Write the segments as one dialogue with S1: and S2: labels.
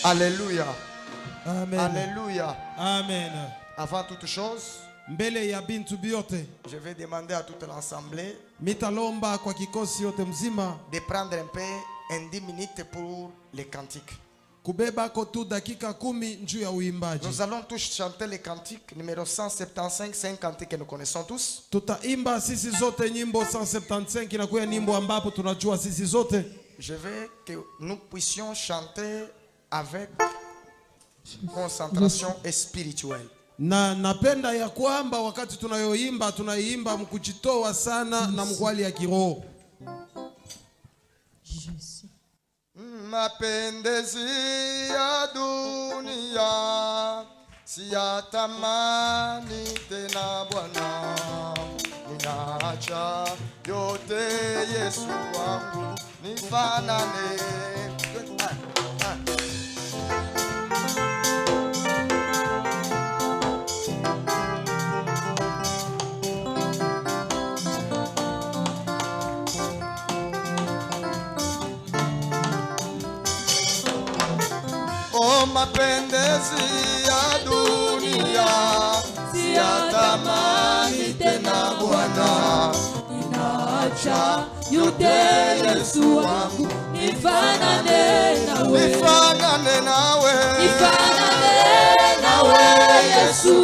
S1: Alléluia.
S2: Amen.
S1: Alléluia.
S2: Amen.
S1: Avant toute chose,
S2: Mbele ya bintu biote,
S1: je vais demander à toute l'assemblée
S2: mitalomba kwa kikosi yote mzima
S1: de prendre un peu 10 minutes pour les cantiques.
S2: kubeba kotu dakika 10 njuu ya uimbaji.
S1: Nous allons tous chanter les cantiques numéro 175, c'est un cantique que nous connaissons tous.
S2: Tutaimba sisi zote nyimbo 175 inakuwa nyimbo ambapo tunajua sisi zote.
S1: Je veux que nous puissions chanter avec concentration spirituelle.
S2: Na napenda ya kwamba wakati tunayoimba tunaiimba mkujitoa sana na mkwali ya kiroho.
S1: Mapendezi ya dunia siyatamani tena Bwana, ninaacha yote Yesu wangu nifanane. Oh, mapendezi ya dunia siyatamani tena Bwana,
S3: ninaacha yote Yesu wangu nifanane nawe,
S1: nifanane nawe,
S3: nifanane nawe Yesu,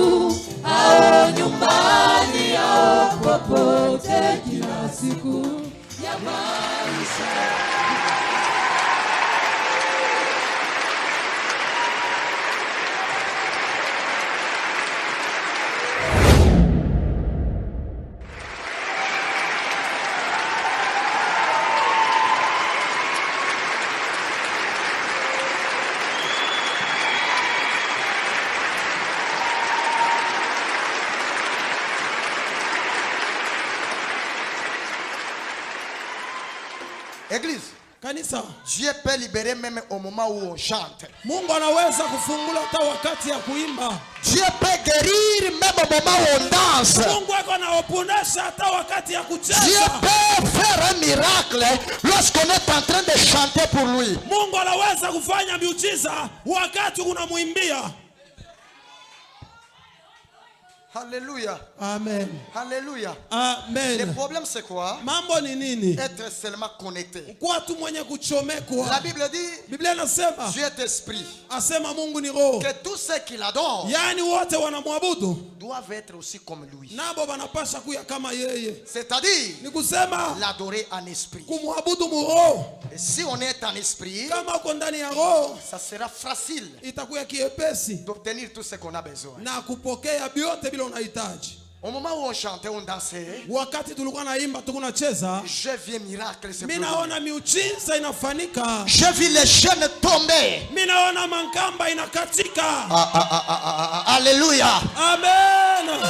S3: ao nyumbani ao popote, kila siku ya maisha.
S1: Église,
S2: Kanisa,
S1: Dieu peut libérer même au moment où on chante.
S2: Mungu anaweza kufungula hata wakati ya kuimba.
S1: Dieu peut guérir même au moment où on danse.
S2: Mungu anawapondesha hata wakati ya kucheza.
S1: Dieu peut faire un miracle lorsqu'on est en train de chanter pour lui.
S2: Mungu anaweza kufanya miujiza wakati unamuimbia.
S1: Alléluia.
S2: Amen.
S1: Alléluia.
S2: Amen.
S1: Le problème c'est quoi?
S2: Mambo ni nini?
S1: Être seulement connecté.
S2: Kwa tu mwenye kuchomekwa.
S1: La Bible dit,
S2: Biblia inasema,
S1: Dieu est esprit.
S2: asema Mungu ni roho.
S1: Que tous ceux qui l'adorent
S2: Yaani wote wanamwabudu
S1: doivent être aussi comme lui.
S2: nabo wanapasha kuya kama yeye.
S1: C'est-à-dire
S2: Ni kusema
S1: l'adorer en esprit.
S2: kumwabudu muroho.
S1: Et si on est en esprit,
S2: Kama uko ndani ya roho,
S1: ça sera facile
S2: itakuwa kiepesi
S1: d'obtenir tout ce qu'on a besoin.
S2: na kupokea vyote bila unahitaji.
S1: Au moment où on chantait, on dansait,
S2: Wakati tulikuwa naimba tukunacheza,
S1: je vis miracle se
S2: mimi
S1: produire.
S2: naona miujiza inafanika.
S1: Je vis les chaînes tomber.
S2: Mimi naona mankamba inakatika.
S1: Alléluia.
S2: Amen.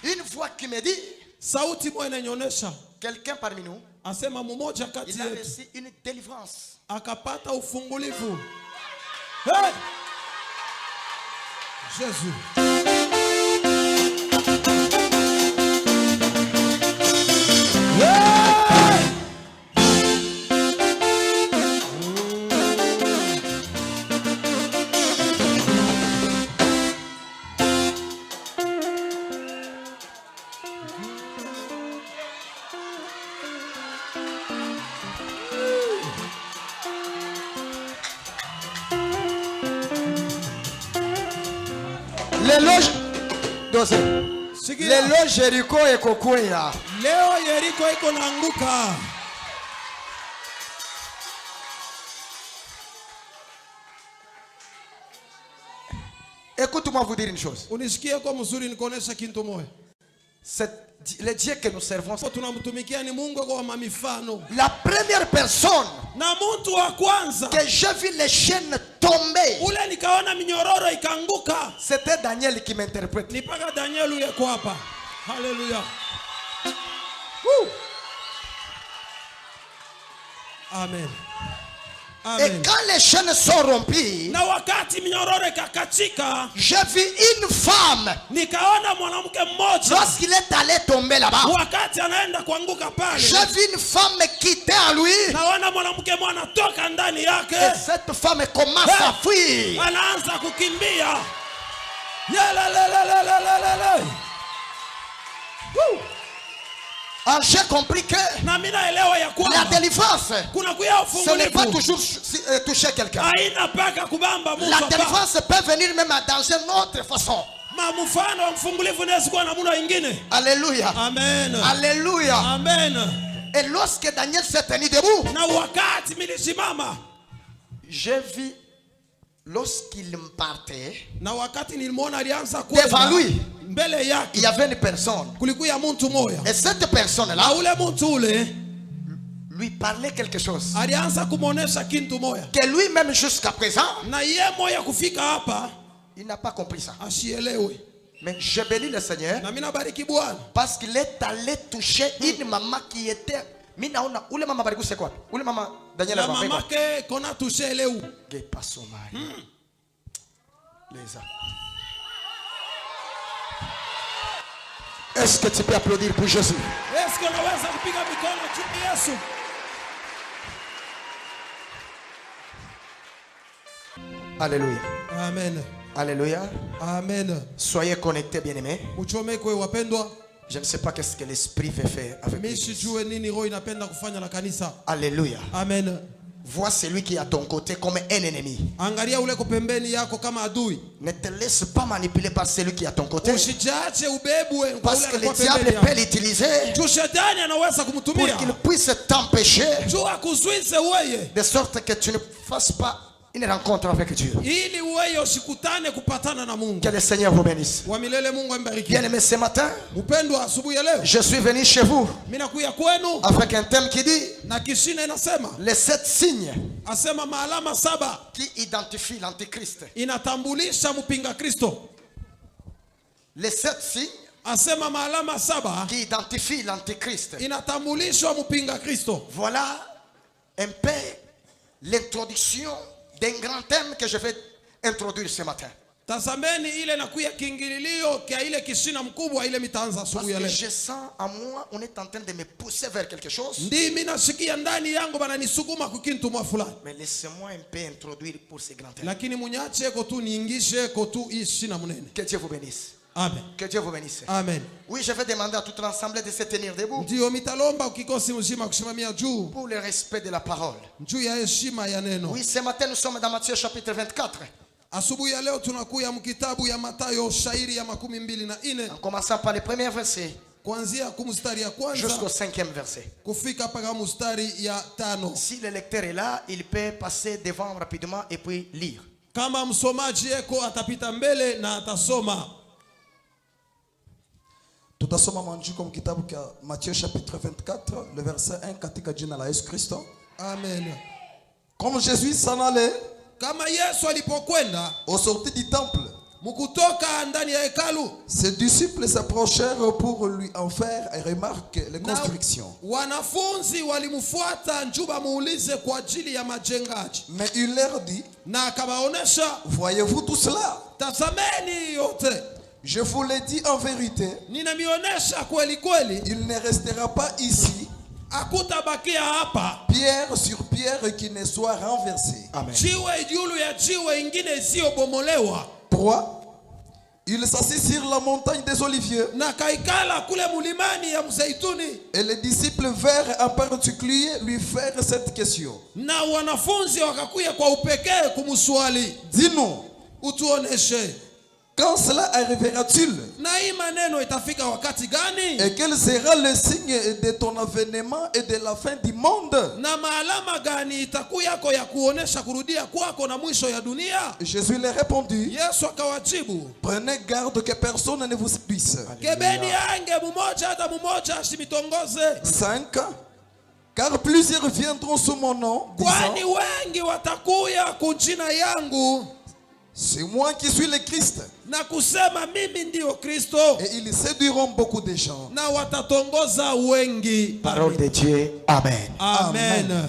S1: Une voix qui me dit,
S2: Sauti moja inanyonyesha,
S1: quelqu'un parmi nous,
S2: asema mmoja kati
S1: il a
S2: yetu
S1: reçu une délivrance.
S2: akapata ufungulivu. Hey! Jésus. Hey!
S1: Lelo Jericho ekokwea.
S2: Leo Yeriko iko naanguka.
S1: Écoute-moi vous dire une chose.
S2: Unisikie kwa mzuri nikuonesha kitu moja.
S1: Le Dieu que nous servons,
S2: tunamtumikia ni Mungu kwa mamifano.
S1: La première personne
S2: na mtu wa kwanza
S1: que j'ai vu les chaînes tomber,
S2: ule nikaona minyororo ikaanguka,
S1: c'était Daniel qui m'interprète.
S2: Ni paka Daniel yuko hapa. Hallelujah. Amen.
S1: Et quand les chaînes sont rompues,
S2: na wakati minyororo ikakatika,
S1: j'ai vu une femme,
S2: nikaona mwanamke mmoja
S1: lorsqu'il est allé tomber là-bas,
S2: wakati anaenda kuanguka pale,
S1: j'ai vu une femme quitter en lui.
S2: naona mwanamke mmoja anatoka ndani
S1: Et
S2: yake,
S1: cette femme commence à fuir.
S2: anaanza kukimbia. Yelelelelelelele.
S1: Alors j'ai compris que
S2: Na mimi naelewa ya
S1: la
S2: kwamba
S1: délivrance,
S2: kuna kuya
S1: ce n'est pas
S2: ufungulivu
S1: toujours toucher quelqu'un.
S2: haina paka kubamba mtu
S1: La
S2: hapa.
S1: délivrance peut venir même dans une autre façon.
S2: Mfano wa mfungulivu unaweza kuwa namna nyingine.
S1: Alléluia.
S2: Amen.
S1: Alléluia.
S2: Amen.
S1: Et lorsque Daniel s'est tenu debout,
S2: Na wakati nilisimama,
S1: j'ai vu, lorsqu'il partait,
S2: na wakati nilimwona alianza
S1: devant
S2: kwenda
S1: lui,
S2: mbele
S1: il
S2: yake,
S1: y avait une personne.
S2: kulikuwa mtu mmoja,
S1: Et cette personne-là
S2: na ule mtu ule
S1: lui parlait quelque chose
S2: alianza kumuonesha kitu moja,
S1: que lui-même jusqu'à présent,
S2: na yeye moja kufika hapa
S1: il n'a pas compris ça.
S2: asielewe.
S1: Mais je bénis le Seigneur
S2: Na mimi nabariki Bwana
S1: parce qu'il est allé toucher une maman qui était. Minaona ule mama bariku c'est quoi? Ule mama Daniel
S2: na
S1: a compris.
S2: mamake kona tushe leo.
S1: Gay pas son mari. Les hommes. Est-ce que tu peux applaudir pour Jésus?
S2: Est-ce que unaweza kupiga mikono chini Yesu?
S1: Alléluia.
S2: Amen.
S1: Alléluia.
S2: Amen.
S1: Soyez connectés, bien-aimés.
S2: Uchomekwe wapendwa.
S1: Je ne sais pas qu'est-ce que l'Esprit veut faire avec
S2: Mimi
S1: lui.
S2: sijue nini roho inapenda kufanya na kanisa.
S1: Alléluia.
S2: Amen.
S1: Vois celui qui est à ton côté comme un ennemi.
S2: Angalia ule pembeni yako kama adui.
S1: Ne te laisse pas manipuler par celui qui est à ton côté.
S2: Usijache ubebwe kwa
S1: Parce que
S2: ule
S1: le
S2: kwa
S1: diable
S2: pembeni
S1: peut
S2: yako.
S1: l'utiliser
S2: Tu shetani anaweza
S1: pour
S2: kumtumia.
S1: qu'il puisse t'empêcher
S2: Tu akuzuize wewe.
S1: de sorte que tu ne fasses pas une rencontre avec Dieu.
S2: Ili wewe usikutane kupatana na Mungu.
S1: Que le Seigneur vous bénisse.
S2: Wa milele Mungu ambariki.
S1: Bien-aimés, ce matin,
S2: Upendwa asubuhi ya leo.
S1: je suis venu chez vous
S2: Mimi nakuja kwenu
S1: avec un thème qui dit
S2: na kishina inasema,
S1: les 7 signes
S2: asema maalama 7
S1: qui identifient l'Antichrist.
S2: inatambulisha mpinga Kristo.
S1: Les 7 signes
S2: Asema maalama 7
S1: qui identifient l'Antichrist.
S2: inatambulishwa mpinga Kristo.
S1: Voilà un peu l'introduction d'un grand thème que je vais introduire ce matin.
S2: Tazameni ile nakuya kiingililio kia ile kishina mkubwa ile mitaanza
S1: Parce
S2: asubuhi ya
S1: que
S2: leo.
S1: je sens en moi, on est en train de me pousser vers quelque chose.
S2: Ndimi nasikia ndani yangu bananisukuma kukintu mwa fulani.
S1: Mais laissez-moi un peu introduire pour ce grand thème.
S2: Lakini munyache ko tu niingishe ko tu ishina munene.
S1: Que Dieu vous bénisse.
S2: Amen.
S1: Que Dieu vous bénisse.
S2: Amen.
S1: Oui, je vais demander à toute l'assemblée de se tenir debout
S2: Ndio mitalomba ukikosi mzima kusimamia juu.
S1: pour le respect de la parole.
S2: Juu ya heshima ya neno.
S1: Oui, ce matin, nous sommes dans Matthieu chapitre 24.
S2: Asubuhi ya leo tunakuya mkitabu ya Mathayo shairi ya 24
S1: En commençant par le premier verset
S2: kuanzia kumstari ya kwanza
S1: jusqu'au 5e verset.
S2: kufika mpaka mstari ya 5.
S1: Si le lecteur est là, il peut passer devant rapidement et puis lire.
S2: Kama msomaji eko atapita mbele na atasoma.
S4: Tutasoma maandiko mkitabu cha Matthieu chapitre 24 le verset 1 katika jina la Yesu Kristo.
S2: Amen.
S4: Comme Jésus s'en allait
S2: Kama Yesu alipokwenda
S4: au sortir du temple,
S2: mkutoka ndani ya hekalu,
S4: ses disciples s'approchèrent pour lui en faire remarque les
S2: na
S4: constructions.
S2: wanafunzi walimfuata njuba muulize kwa ajili ya majengaji,
S4: Mais il leur dit,
S2: na akawaonesha,
S4: voyez-vous tout cela?
S2: tazameni yote,
S4: Je vous l'ai dit en vérité,
S2: ninamionesha kweli kweli,
S4: il ne restera pas ici
S2: hakutabakia hapa
S4: pierre sur pierre qui ne soit renversée.
S1: Amen.
S2: jiwe juu ya jiwe ingine isiyobomolewa.
S4: 3. Il s'assit sur la montagne des Oliviers
S2: Na kaikala kule mulimani ya Mzeituni,
S4: et les disciples vinrent en particulier lui faire cette question.
S2: na wanafunzi wakakuya kwa upekee kumswali,
S4: Dis-nous,
S2: utuoneshe
S4: quand cela arrivera-t-il?
S2: na hii maneno itafika wakati gani,
S4: Et quel sera le signe de ton avènement et de la fin du monde?
S2: na maalama gani itakuyako ya kuonesha kurudia kwako na mwisho ya dunia?
S4: Jésus leur répondit,
S2: Yesu akawajibu,
S4: prenez garde que personne ne vous séduise.
S2: kebeni yange mumoja hata mumoja asimitongoze,
S4: 5. Car plusieurs viendront sous mon nom,
S2: kwani
S4: disant,
S2: wengi watakuya kunjina yangu
S4: c'est moi qui suis le Christ.
S2: na kusema mimi ndiyo Kristo,
S4: Et ils séduiront beaucoup de gens.
S2: na watatongoza wengi.
S1: Parole de Dieu. Amen.
S2: Amen.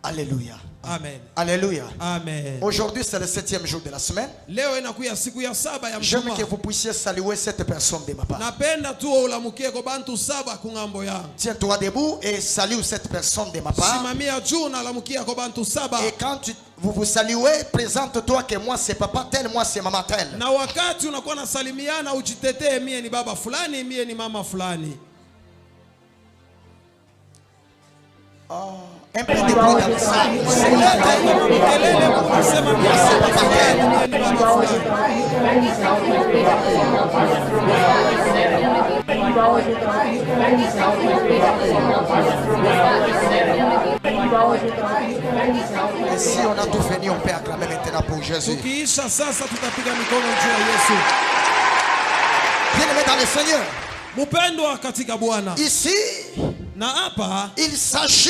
S1: Alléluia.
S2: Amen.
S1: Alléluia.
S2: Amen.
S1: Aujourd'hui, c'est le 7e jour de la semaine.
S2: Leo inakuya siku ya 7 ya
S1: J'aime
S2: mjuma.
S1: que vous puissiez saluer cette personne de ma part.
S2: Napenda tu ulamukie kwa bantu 7 kungambo yangu.
S1: Tiens-toi debout et salue cette personne de ma part.
S2: Simamia juu na lamukia kwa bantu 7.
S1: Et quand vous vous saluez, présente-toi que moi c'est papa tel, moi c'est maman tel.
S2: Na wakati unakuwa nasalimiana ujitetee, mie ni baba fulani, mie ni mama fulani.
S1: Un peu de bruit dans le salle.
S2: Kelele kusema mie ni baba fulani, mie ni mama fulani.
S1: Et si on a tout fini, on peut acclamer maintenant pour Jésus.
S2: Tukiisha sasa tutapiga mikono juu ya Yesu.
S1: Bien-aimé dans le Seigneur.
S2: Mpendwa katika Bwana.
S1: Ici,
S2: Na hapa
S1: il s'agit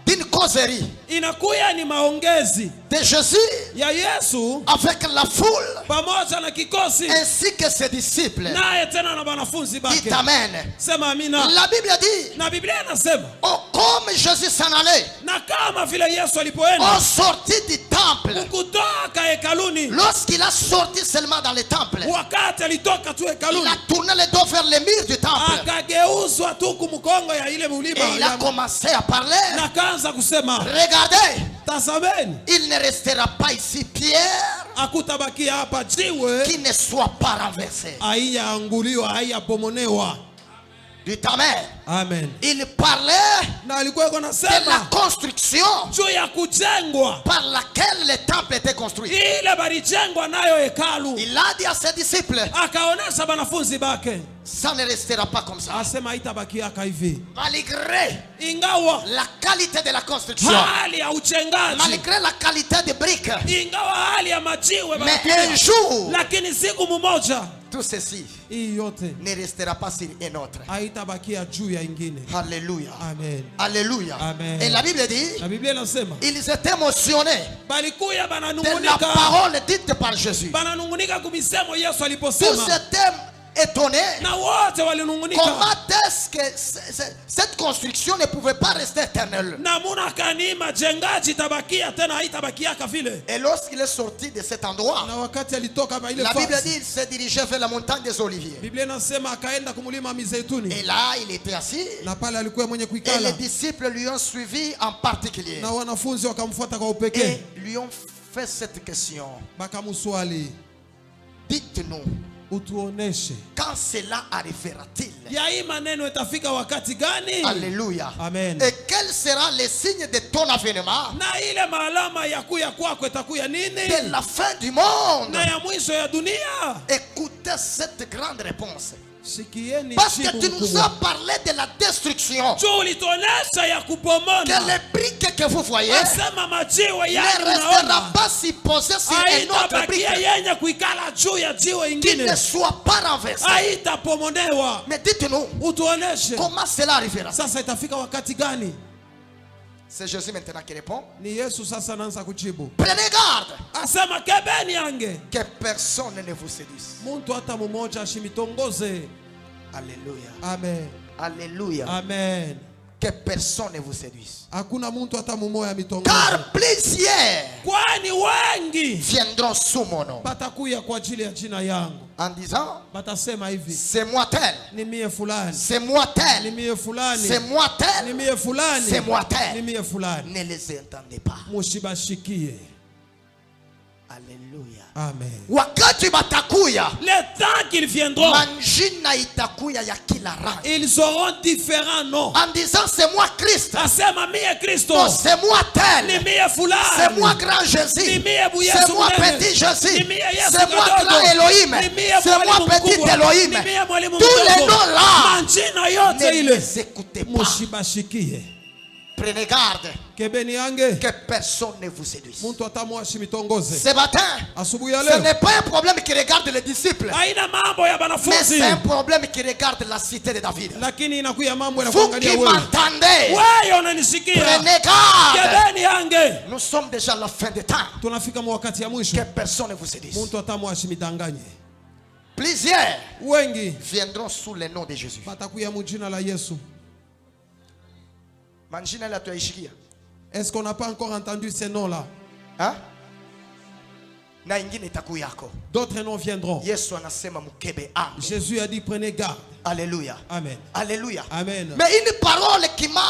S1: d'une causerie
S2: inakuya ni maongezi
S1: de Jésus
S2: ya Yesu
S1: avec la foule
S2: pamoja na kikosi
S1: ainsi que ses disciples.
S2: naye tena na wanafunzi
S1: Dites
S2: bake.
S1: Amen.
S2: Sema amina.
S1: La Bible dit,
S2: Na Biblia inasema,
S1: oh, comme Jésus s'en allait,
S2: na kama vile Yesu alipoenda
S1: au sorti du temple,
S2: kutoka hekaluni,
S1: lorsqu'il a sorti seulement dans le temple,
S2: wakati alitoka tu
S1: il
S2: hekaluni,
S1: a tourné le dos vers le mur du temple
S2: akageuzwa tu kumkongo ya ile
S1: et
S2: mulima
S1: il a commencé à parler.
S2: na kaanza kusema,
S1: Regardez,
S2: tazameni,
S1: il ne restera pas ici Pierre
S2: akutabakia hapa jiwe
S1: qui ne soit pas renversé.
S2: haiyaanguliwa, haiyapomonewa.
S1: Dites Amen.
S2: Amen.
S1: Il parlait
S2: Na alikuwa yuko
S1: de la
S2: nasema
S1: construction
S2: juu ya kujengwa
S1: par laquelle le temple était construit.
S2: ile balijengwa nayo hekalu.
S1: Il a dit à ses disciples,
S2: Akaonesha banafunzi bake,
S1: ça ne restera pas comme ça.
S2: asema haitabakiaka hivi,
S1: Malgré
S2: ingawa
S1: la qualité de la construction,
S2: hali ya uchengaji,
S1: malgré la qualité des briques,
S2: ingawa hali ya majiwe
S1: mais
S2: banatumia,
S1: un jour,
S2: lakini siku mmoja
S1: tout ceci
S2: hii yote
S1: ne restera pas sur un autre.
S2: haitabakia juu ya ingine.
S1: Alléluia.
S2: Amen.
S1: Alléluia.
S2: Amen.
S1: Et la Bible dit,
S2: Na Biblia inasema
S1: ils étaient émotionnés
S2: balikuya
S1: de la
S2: bananungunika,
S1: parole dite par Jésus.
S2: bananungunika kumisemo Yesu
S1: Tous
S2: aliposema,
S1: étaient étonnés.
S2: na wote walinungunika.
S1: Comment est-ce que cette construction ne pouvait pas rester éternelle?
S2: Namuna kani majengaji tabakia tena haitabakiaka vile.
S1: Et lorsqu'il est sorti de cet endroit,
S2: Na wakati alitoka pa ile
S1: la Bible
S2: fasi,
S1: dit qu'il s'est dirigé vers la montagne des Oliviers.
S2: Biblia inasema akaenda kumulima Mizeituni,
S1: Et là, il était assis.
S2: na pale alikuwa mwenye
S1: Et
S2: kuikala,
S1: les disciples lui ont suivi en particulier.
S2: na wanafunzi wakamfuata kwa upekee,
S1: Et lui ont fait cette question.
S2: bakamuswali,
S1: Dites-nous,
S2: utuoneshe
S1: quand cela arrivera-t-il?
S2: ya hii maneno itafika wakati gani?
S1: Alléluia.
S2: Amen.
S1: Et quel sera le signe de ton avènement?
S2: Na ile maalama ya kuya kwako itakuya nini?
S1: De la fin du monde.
S2: Na ya mwisho ya dunia.
S1: Écoutez cette grande réponse.
S2: Sikieni
S1: Parce que
S2: jibu
S1: tu nous
S2: mkubwa.
S1: as parlé de la destruction.
S2: Juu ulituonesha ya
S1: Que
S2: kupomona.
S1: les briques que vous voyez
S2: Asema majiwe
S1: ne
S2: yani
S1: restera
S2: unaona
S1: pas si posé sur une autre brique
S2: haitabakia yenye kuikala juu ya jiwe
S1: qui
S2: ingine,
S1: ne soit pas renversée.
S2: haitapomonewa.
S1: Mais dites-nous,
S2: Utuoneshe
S1: comment cela arrivera?
S2: sasa itafika wakati gani?
S1: C'est Jésus maintenant qui répond.
S2: Ni Yesu sasa anaanza kujibu,
S1: Prenez garde
S2: asema kebeni yange
S1: que personne ne vous séduise.
S2: muntu hata mmoja ashimitongoze.
S1: Alléluia.
S2: Amen.
S1: Alléluia.
S2: Amen.
S1: Que personne ne vous séduise.
S2: Hakuna muntu hata mmoja mitongoze,
S1: Car plusieurs
S2: kwani wengi
S1: viendront sous mon nom
S2: batakuya kwa ajili ya jina yangu,
S1: en disant,
S2: batasema hivi,
S1: c'est moi tel,
S2: ni mie fulani,
S1: c'est moi
S2: ni
S1: tel,
S2: mie fulani,
S1: c'est moi
S2: ni
S1: tel.
S2: mie fulani,
S1: C'est moi
S2: ni
S1: tel.
S2: mie fulani.
S1: Ne les entendez pas.
S2: Musibashikie.
S1: Alléluia.
S2: Amen.
S1: Wakati batakuya,
S2: Les temps qu'ils viendront,
S1: manjina itakuya ya kila rangi.
S2: ils auront différents noms.
S1: En disant, c'est moi Christ.
S2: Asema mie Kristo,
S1: Non, c'est moi
S2: ni
S1: tel.
S2: mie fulani,
S1: C'est moi grand Jésus.
S2: ni mie bu Yesu
S1: C'est moi
S2: mnene,
S1: petit Jésus.
S2: ni mie Yesu
S1: C'est moi
S2: kadogo,
S1: grand Elohim.
S2: ni mie
S1: C'est moi
S2: mwalimu
S1: petit
S2: mkubwa,
S1: Elohim.
S2: ni mie mwalimu
S1: Tous les
S2: mdogo.
S1: noms là,
S2: Majina yote
S1: ne
S2: ile
S1: les écoutez pas.
S2: musibashikie.
S1: Prenez garde
S2: Kebeni yange
S1: que personne ne vous séduise.
S2: muntu atamwa shimitongoze.
S1: Ce matin,
S2: Asubuhi ya
S1: ce
S2: leo
S1: n'est pas un problème qui regarde les disciples,
S2: haina mambo ya
S1: mais
S2: banafunzi,
S1: c'est un problème qui regarde la cité de David.
S2: lakini inakuya mambo ya
S1: Vous
S2: kuangalia
S1: qui
S2: wewe.
S1: m'entendez,
S2: Wewe unanisikia?
S1: prenez garde.
S2: Kebeni yange.
S1: Nous sommes déjà à la fin des temps.
S2: Tunafika mwakati ya mwisho.
S1: Que personne ne vous séduise.
S2: Muntu atamwa shimidanganye.
S1: Plusieurs
S2: Wengi
S1: viendront sous le nom de Jésus.
S2: batakuya mujina la Yesu.
S1: Manjina la tuaishikia.
S2: Est-ce qu'on n'a pas encore entendu ces noms-là?
S1: Hein? Na ingine itakuyako.
S2: D'autres noms viendront.
S1: Yesu anasema mukebe angu.
S2: Jésus a dit prenez garde.
S1: Alléluia.
S2: Amen.
S1: Alléluia.
S2: Amen.
S1: Mais une parole qui m'a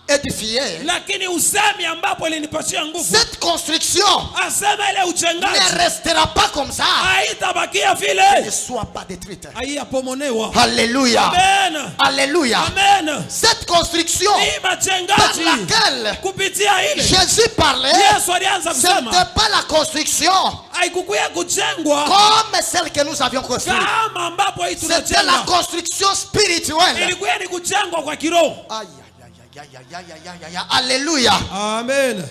S1: édifié.
S3: Lakini usemi ambapo ilinipatia nguvu.
S1: Cette construction
S3: Asema ile uchengaji
S1: ne restera pas comme ça.
S3: haitabakia
S1: Ne
S3: vile.
S1: soit pas détruite.
S2: Haiyapomonewa.
S1: Alléluia.
S3: Amen.
S1: Alléluia.
S3: Amen.
S1: Cette construction
S3: Hii
S1: par
S3: machengaji
S1: laquelle
S3: kupitia ile
S1: Jésus parlait,
S3: Yesu alianza
S1: ce n'était
S3: kusema
S1: pas la construction
S3: haikukuya kujengwa
S1: comme celle que nous avions construite.
S3: kama ambapo hii
S1: C'était la
S3: tunajenga.
S1: construction spirituelle.
S3: Ilikuwa ni kujengwa kwa kiroho.
S1: Aïe, aïe, aïe, aïe, aïe, aïe, aïe, aïe. Alléluia.
S2: Amen.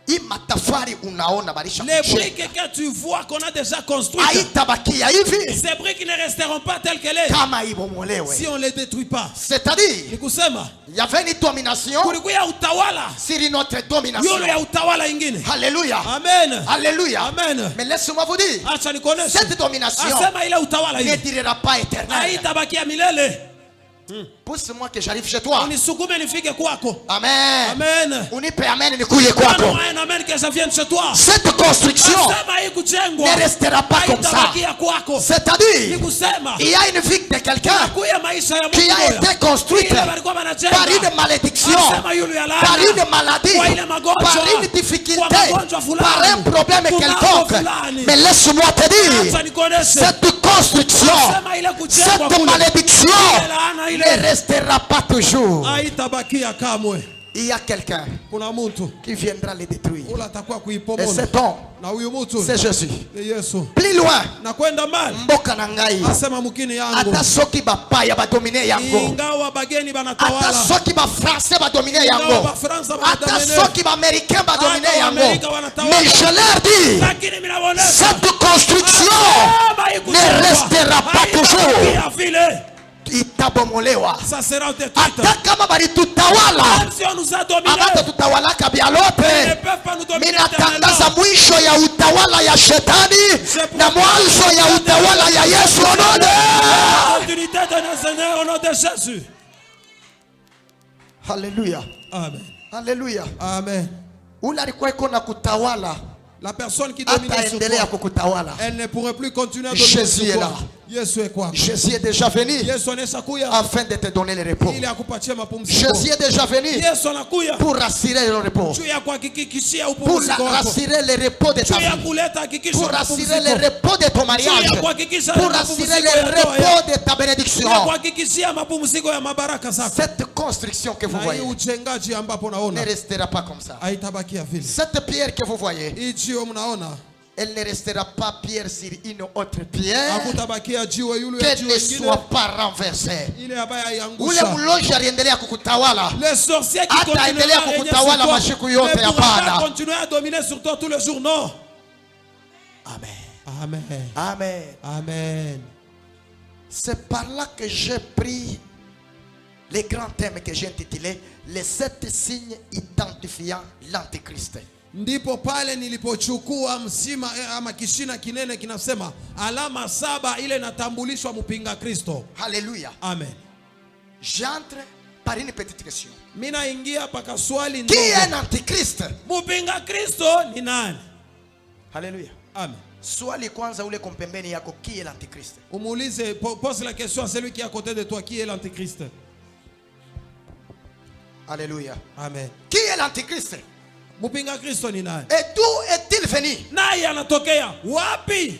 S1: Hii matafari unaona barisha
S3: Les
S1: kujenga.
S3: briques que tu vois qu'on a déjà construites,
S1: Haitabakia hivi
S3: ces briques ne resteront pas telles qu'elles sont.
S1: kama ibomolewe.
S2: Si on ne les détruit pas.
S1: C'est-à-dire,
S3: Ni kusema
S1: il y avait une domination
S3: kulikuwa utawala
S1: sur une autre domination.
S3: yule ya utawala ingine.
S1: Alléluia.
S3: Amen.
S1: Alléluia.
S3: Amen.
S1: Mais laisse-moi vous dire,
S3: Acha nikuoneshe.
S1: cette domination
S3: Asema ile utawala
S1: ne
S3: hii
S1: durera pas éternelle.
S3: haitabakia milele.
S1: Pousse-moi que j'arrive chez toi.
S3: Unisukume nifike kwako.
S1: Amen.
S3: Amen.
S1: Unipe amen nikuye kwako.
S3: Amen, amen, que je vienne chez toi.
S1: Cette construction
S3: Asema hii kujengwa
S1: ne restera pas comme ça.
S3: haitabakia kwako. Ni
S1: C'est-à-dire,
S3: kusema
S1: il y a une vie de quelqu'un
S3: kuya maisha ya
S1: qui a
S3: mtu
S1: été construite
S3: ile walikuwa wanajenga.
S1: par une malédiction,
S3: Asema yule ya laana.
S1: par une maladie,
S3: Kwa ile magonjwa.
S1: par une difficulté,
S3: Kwa magonjwa fulani.
S1: par un problème
S3: Kwa mambo
S1: quelconque.
S3: fulani.
S1: Mais laisse-moi te
S3: Acha
S1: dire,
S3: nikuoneshe.
S1: cette construction,
S3: Asema ile kujengwa
S1: cette
S3: kule.
S1: malédiction
S3: Ile laana ile.
S1: ne restera pas toujours.
S2: Haitabakia kamwe.
S1: Il y a quelqu'un
S2: Kuna mtu
S1: qui viendra les détruire.
S2: ula atakuwa
S1: Et
S2: kuipomola.
S1: cet homme,
S2: Na huyu mtu
S1: c'est Jésus.
S2: ni Yesu.
S1: Plus loin,
S2: Na kwenda mbali
S1: mboka na ngai,
S2: asema mkini yangu.
S1: ata soki bapaya badomine yango,
S2: Ingawa bageni
S1: ata
S2: banatawala.
S1: soki bafrançais badomine
S2: Ingawa
S1: yango,
S2: Bafransa
S1: ata
S2: banadamene.
S1: soki baaméricain badomine
S3: Hata
S1: yango.
S3: Waamerika wanatawala.
S1: Mais je leur dis,
S3: Lakini mimi nawaonesha.
S1: cette construction
S3: Asema hii kujengwa
S1: ne restera pas toujours.
S3: haitabakia vile.
S1: itabomolewa.
S3: Ça sera détruite.
S1: Hata kama balitutawala
S3: Même si on nous a dominés,
S1: abata tutawalaka bya
S3: ils ne
S1: lote,
S3: peuvent pas nous dominer
S1: minatangaza
S3: éternellement.
S1: mwisho ya utawala ya shetani na mwanzo ya utawala ya Yesu. Onode.
S3: L'opportunité de notre Seigneur au nom de Jésus.
S1: Haleluya.
S2: Amen.
S1: Haleluya.
S2: Amen.
S1: Ule alikuwa iko na kutawala
S2: La personne qui domine sur
S1: ataendelea
S2: toi,
S1: kukutawala.
S2: elle ne pourrait plus continuer à dominer
S1: Jésus est
S2: sur
S1: là.
S2: toi. Yesu est quoi?
S1: Jésus est déjà venu
S2: Yesu anakuja
S1: afin de te donner le repos.
S2: ili akupatie mapumziko.
S1: Jésus est déjà venu
S3: Yesu anakuja
S1: pour rassurer le repos,
S3: juu ya kuhakikishia
S1: pour
S3: upumziko wako,
S1: rassurer le repos de ta
S3: juu ya
S1: vie,
S3: kuleta hakikisho
S1: pour
S3: la
S1: rassurer le
S3: mapumziko,
S1: repos de ton mariage,
S3: juu ya kuhakikisha
S1: pour
S3: mapumziko
S1: rassurer
S3: ya
S1: le
S3: ndoa
S1: repos
S3: yako,
S1: de ta
S3: juu ya
S1: bénédiction.
S3: kuhakikishia mapumziko ya mabaraka zako.
S1: Cette construction que vous
S2: Na hii
S1: voyez
S2: uchengaji ambapo
S1: ne
S2: naona
S1: restera pas comme ça.
S2: haitabakia vile.
S1: Cette pierre que vous voyez,
S2: Hii jiwe mnaona
S1: elle ne restera pas pierre sur une autre pierre
S2: hakutabakia jiwe yule ya
S1: que ne
S2: jiwe ingine
S1: soit pas renversée.
S2: ile ambayo
S1: Ule
S2: haiangusha.
S1: mlozi aliendelea kukutawala,
S3: Les sorciers qui
S1: Hata
S3: continuent
S1: endelea
S3: à régner sur
S1: kukutawala
S3: toi
S1: masiku yote,
S3: ne pourront
S1: hapana.
S3: pas continuer à dominer sur toi tous les jours, non.
S1: Amen.
S2: Amen.
S1: Amen.
S2: Amen.
S1: C'est par là que j'ai pris les grands thèmes que j'ai intitulés les 7 signes identifiant l'Antichrist.
S2: Ndipo pale nilipochukua msima ama kishina kinene kinasema alama 7 ile inatambulishwa mpinga Kristo.
S1: Alléluia.
S2: Amen.
S1: J'entre par une petite question.
S2: Mimi naingia paka swali
S1: Qui est
S2: ndogo.
S1: l'Antichrist?
S3: Mpinga Kristo ni nani?
S1: Alléluia.
S2: Amen.
S1: Swali kwanza ule kompembeni yako, qui est l'Antichrist?
S2: Umuulize, pose la question à celui qui est à côté de toi, qui est l'antéchrist?
S1: Alléluia.
S2: Amen.
S1: Qui est l'Antichrist?
S2: Mpinga Kristo ni nani?
S1: Et d'où est-il venu?
S3: Naye anatokea wapi?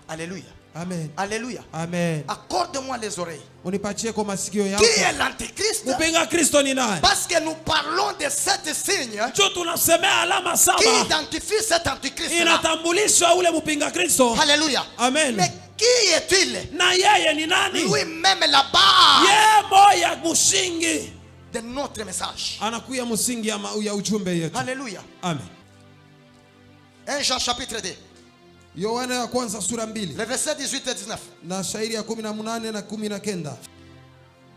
S1: Alléluia.
S2: Amen.
S1: Alléluia.
S2: Amen.
S1: Accorde-moi les oreilles.
S2: Unipatie kwa masikio
S1: Qui
S2: yako.
S1: est l'Antichrist?
S3: Mpinga Kristo ni nani?
S1: Parce que nous parlons de 7 signes
S3: Jo tunasemea alama
S1: qui
S3: 7
S1: identifient cet Antichrist.
S3: inatambulisha ule mpinga Kristo.
S1: Alléluia.
S2: Amen.
S1: Mais qui est-il?
S3: Na yeye ni nani?
S1: Lui-même là-bas
S3: Ye moya mushingi
S1: de notre message.
S2: Anakuya msingi ya ujumbe yetu.
S1: Alléluia.
S2: Amen.
S1: 1 Jean chapitre 2.
S2: Yohana ya kwanza sura 2
S1: Le verset 18 et 19.
S2: na shairi ya 18 na 19.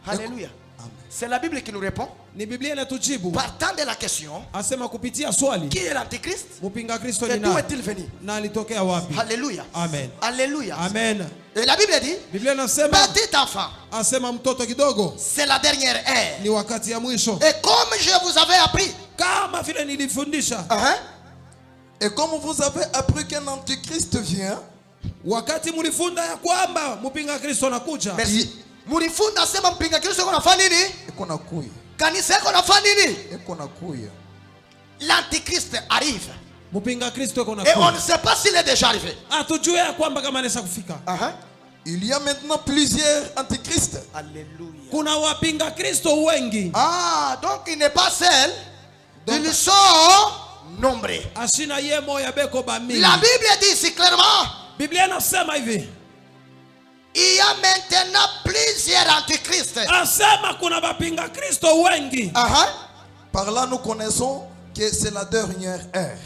S1: Alléluia.
S2: Amen.
S1: C'est la Bible qui nous répond.
S2: Ni Biblia inatujibu.
S1: Partant de la question,
S2: Asema kupitia swali,
S1: qui est l'Antichrist?
S2: mpinga Kristo
S1: Et
S2: ni
S1: d'où
S2: nani?
S1: est-il venu?
S2: Na alitokea wapi?
S1: Alléluia.
S2: Amen.
S1: Alléluia.
S2: Amen.
S1: Et la Bible dit,
S2: Biblia inasema
S1: petit enfant,
S2: asema mtoto kidogo
S1: c'est la dernière ère.
S2: ni wakati ya mwisho.
S1: Et comme je vous avais appris.
S2: kama vile nilifundisha.
S4: Et comme vous avez appris qu'un antichrist vient,
S2: Wakati mulifunda ya kwamba mpinga Kristo anakuja.
S1: Merci. Mulifunda sema mpinga Kristo yuko nafanya nini?
S4: eko nakuya.
S1: Kanisa yako nafanya nini?
S4: Eko nakuya.
S1: L'antichrist arrive.
S2: Mpinga Kristo yuko
S1: Et on ne
S2: nakuja.
S1: sait pas s'il est déjà arrivé.
S2: Atujue ya kwamba kama anaweza kufika.
S4: Il y a maintenant plusieurs antichrists.
S1: Alléluia.
S2: Kuna wapinga Kristo wengi.
S1: Ah, donc il n'est pas seul.
S2: Donc-
S1: Ils sont nombreux.
S2: Ashina yemo ya beko ba mingi.
S1: La Bible dit ici clairement,
S2: Biblia inasema hivi.
S1: il y a maintenant plusieurs antichrists.
S2: Asema kuna wapinga Kristo wengi.
S4: Par là, nous connaissons que c'est la dernière heure.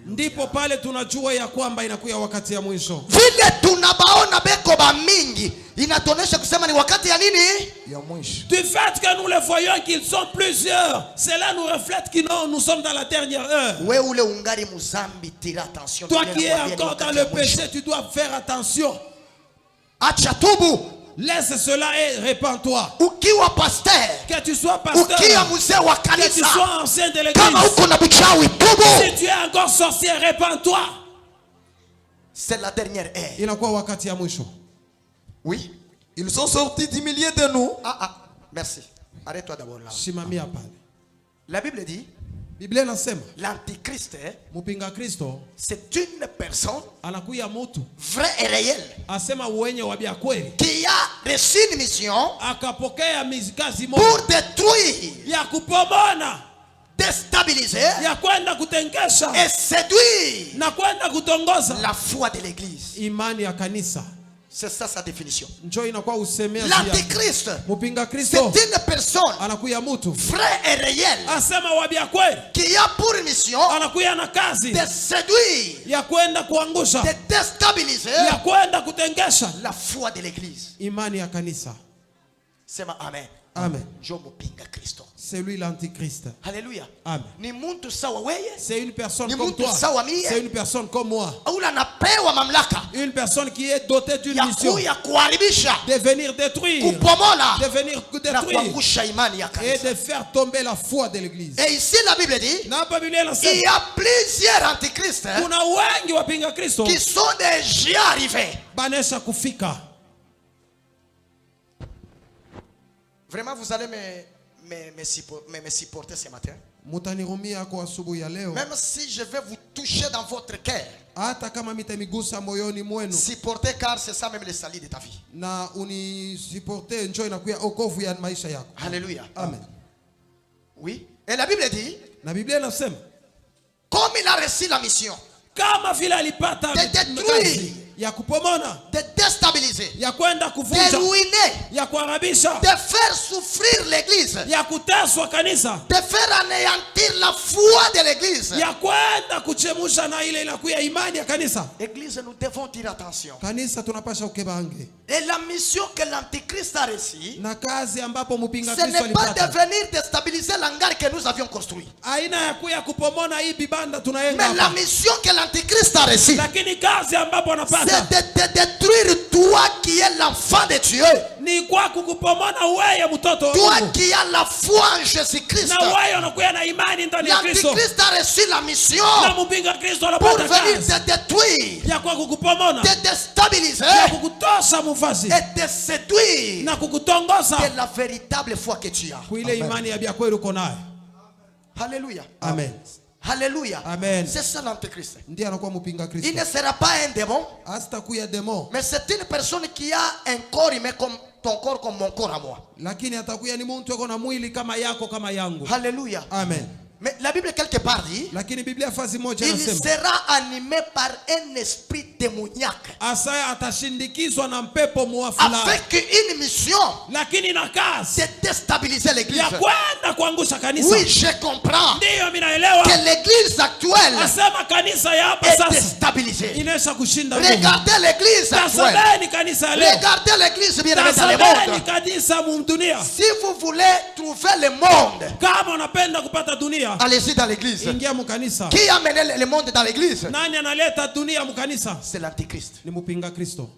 S2: Ndipo pale tunajua ya kwamba inakuya wakati ya mwisho.
S1: Vile tunabaona beko ba mingi, inatonesha kusema ni wakati ya nini?
S4: Ya mwisho.
S2: Du fait que nous les voyons qu'ils sont plusieurs, cela nous reflète que nous sommes dans la dernière heure.
S1: We ule ungari muzambi, tire attention.
S2: Toi qui es encore dans le péché, tu dois faire attention.
S1: Acha tubu.
S2: Laisse cela et répands-toi.
S1: Ukiwa pasteur,
S2: Que tu sois pasteur,
S1: ukiwa mzee wa
S2: que tu
S1: kanisa,
S2: sois ancien de
S1: kama
S2: l'église,
S1: uko na buchawi tubu.
S2: si tu es encore sorcier, répands-toi.
S1: C'est la dernière heure.
S2: Inakuwa wakati ya mwisho.
S1: Oui.
S4: Ils sont sortis du milieu de nous.
S1: Merci. Arrête-toi d'abord là.
S2: Simamia pale.
S1: La Bible dit,
S2: Biblia inasema
S1: l'antichrist,
S2: mpinga Kristo
S1: c'est une personne
S2: anakuya mtu
S1: vraie et réelle
S2: asema wenye wa bia kweli,
S1: qui a reçu une mission
S2: akapokea kazi moja
S1: pour détruire,
S2: ya kupomona,
S1: déstabiliser
S2: ya kwenda kutengesha
S1: et séduire
S2: na kwenda kutongoza
S1: la foi de l'église.
S2: imani ya kanisa.
S1: C'est ça sa définition.
S2: Njoo inakuwa usemea
S1: L'antichrist,
S2: mpinga
S1: c'est
S2: Kristo
S1: une personne
S2: anakuya mtu
S1: vraie et réelle
S2: asema wa bia kweli,
S1: qui a pour mission
S2: anakuya na kazi
S1: de séduire,
S2: ya kwenda kuangusha,
S1: de déstabiliser
S2: ya kwenda kutengesha
S1: la foi de l'église.
S2: imani ya kanisa.
S1: Sema amen.
S2: Amen.
S1: Jo mupinga Kristo.
S2: C'est lui l'antichrist.
S1: Alléluia.
S2: Amen.
S1: Ni muntu sawa weye,
S2: C'est une personne
S1: Ni
S2: comme
S1: muntu
S2: toi.
S1: sawa mie.
S2: C'est une personne comme moi.
S1: ula napewa mamlaka
S2: Une personne qui est dotée d'une
S1: ya
S2: mission
S1: kuya kuharibisha,
S2: de venir détruire,
S1: kupomola
S2: de venir
S1: na
S2: détruire
S1: kuangusha imani ya
S2: et
S1: kanisa.
S2: de faire tomber la foi de l'église.
S1: Et ici la Bible dit,
S2: Na hapa Biblia
S1: il
S2: inasema
S1: y a plusieurs antichrists
S2: kuna wengi wapinga Kristo
S1: qui sont déjà arrivés.
S2: banesha kufika.
S1: Vraiment, vous allez me supporter ce matin.
S2: Mutanirumia kwa asubuhi ya leo,
S1: Même si je vais vous toucher dans votre cœur.
S2: hata kama mitamigusa moyoni mwenu
S1: Supporter, car c'est ça même le salut de ta vie.
S2: na unisuporte, njoo inakuya okovu ya maisha yako.
S1: Alléluia.
S2: Amen.
S1: Oui. Et la Bible dit,
S2: Na Biblia inasema
S1: comme il a reçu la mission
S2: kama vile alipata
S1: de détruire,
S2: kazi ya kupomona,
S1: de déstabiliser,
S2: ya kwenda
S1: de
S2: kuvunja,
S1: ruiner,
S2: ya kuharibisha,
S1: de faire souffrir l'église,
S2: ya kuteswa kanisa,
S1: de faire anéantir la foi de l'église.
S2: ya kwenda kuchemusha na ile inakuya imani ya kanisa.
S1: Église, nous devons dire attention.
S2: Kanisa tunapasha ukebange
S1: Et la mission que l'antichrist a reçue,
S2: na kazi ambapo mpinga
S1: ce
S2: Kristo
S1: n'est pas de
S2: alipata,
S1: venir déstabiliser l'hangar que nous avions construit.
S2: aina ya kuya kupomona hii bibanda tunayenga
S1: Mais la
S2: hapa,
S1: mission que l'antichrist a reçue,
S2: lakini kazi ambapo
S1: c'est
S2: anapata
S1: de te détruire toi qui es l'enfant de Dieu.
S2: ni kwa kukupomona wewe mtoto wa
S1: Toi
S2: Mungu,
S1: qui as la foi en Jésus-Christ.
S2: na wewe unakuya na imani ndani ya Kristo,
S1: L'antichrist a reçu la mission
S2: na mpinga Kristo
S1: pour
S2: anapata
S1: venir
S2: kazi
S1: te détruire,
S2: ya kwa kukupomona,
S1: te déstabiliser
S2: ya kukutosha mufasi
S1: et te séduire
S2: na kukutongoza
S1: de la véritable foi que tu as.
S2: kuile imani ya bia kweli uko nayo.
S1: Alléluia.
S2: Amen.
S1: Alléluia.
S2: Amen.
S1: C'est ça l'antichrist.
S2: Ndiye anakuwa mpinga
S1: Il
S2: Kristo,
S1: ne sera pas un démon,
S2: asitakuya demo,
S1: mais c'est une personne qui a un corps humain comme ton corps, comme mon corps à moi.
S2: lakini atakuya ni mtu yuko na mwili kama yako kama yangu.
S1: Alléluia.
S2: Amen.
S1: Mais la Bible quelque part dit,
S2: Lakini Biblia fazi moja
S1: il
S2: anasema
S1: sera animé par un esprit démoniaque
S2: Asaya atashindikizwa na mpepo muafula,
S1: avec une mission
S2: lakini na kazi
S1: de déstabiliser l'église.
S2: ya kwenda kuangusha kanisa.
S1: Oui, je comprends
S2: Ndiyo minaelewa
S1: que l'église actuelle
S2: asema kanisa ya hapa
S1: est
S2: sasa
S1: déstabilisée.
S2: inaisha kushinda nguvu.
S1: Regardez l'église actuelle.
S2: Tazameni kanisa ya leo,
S1: Regardez l'église bien aimée dans le
S2: tazameni
S1: monde.
S2: kanisa mdunia.
S1: Si vous voulez trouver le monde,
S2: Kama unapenda kupata dunia,
S1: allez-y dans l'église.
S2: ingia mukanisa.
S1: Qui a mené le monde dans l'église?
S2: Nani analeta dunia mukanisa?
S1: C'est l'antichrist.
S2: Ni mpinga Kristo.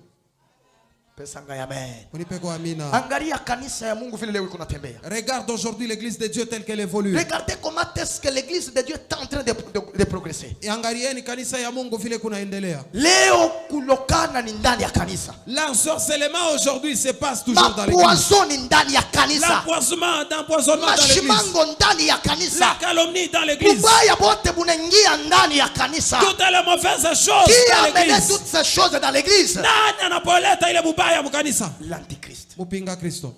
S1: Amen.
S2: Unipeko amina.
S1: Angalia kanisa ya Mungu vile leo iko natembea.
S2: Regarde aujourd'hui l'église de Dieu telle qu'elle évolue.
S1: Regardez comment est-ce que l'église de Dieu est en train de progresser.
S2: Angalieni kanisa ya Mungu vile kunaendelea.
S1: Leo kulokana ni ndani ya kanisa.
S2: L'ensorcellement aujourd'hui se passe toujours dans l'église.
S1: Mapoison ni ndani ya kanisa.
S3: L'empoisonnement dans l'église.
S1: Mashimango ndani ya kanisa.
S3: La calomnie dans l'église.
S1: Ubaya bote bunaingia ndani ya kanisa.
S3: Toutes les mauvaises choses
S1: Qui
S3: dans
S1: a mené
S3: l'église.
S1: toutes ces choses dans l'église?
S3: Nani anapoleta ile mubaya mkanisa?
S1: L'antichrist.
S2: Mupinga Kristo.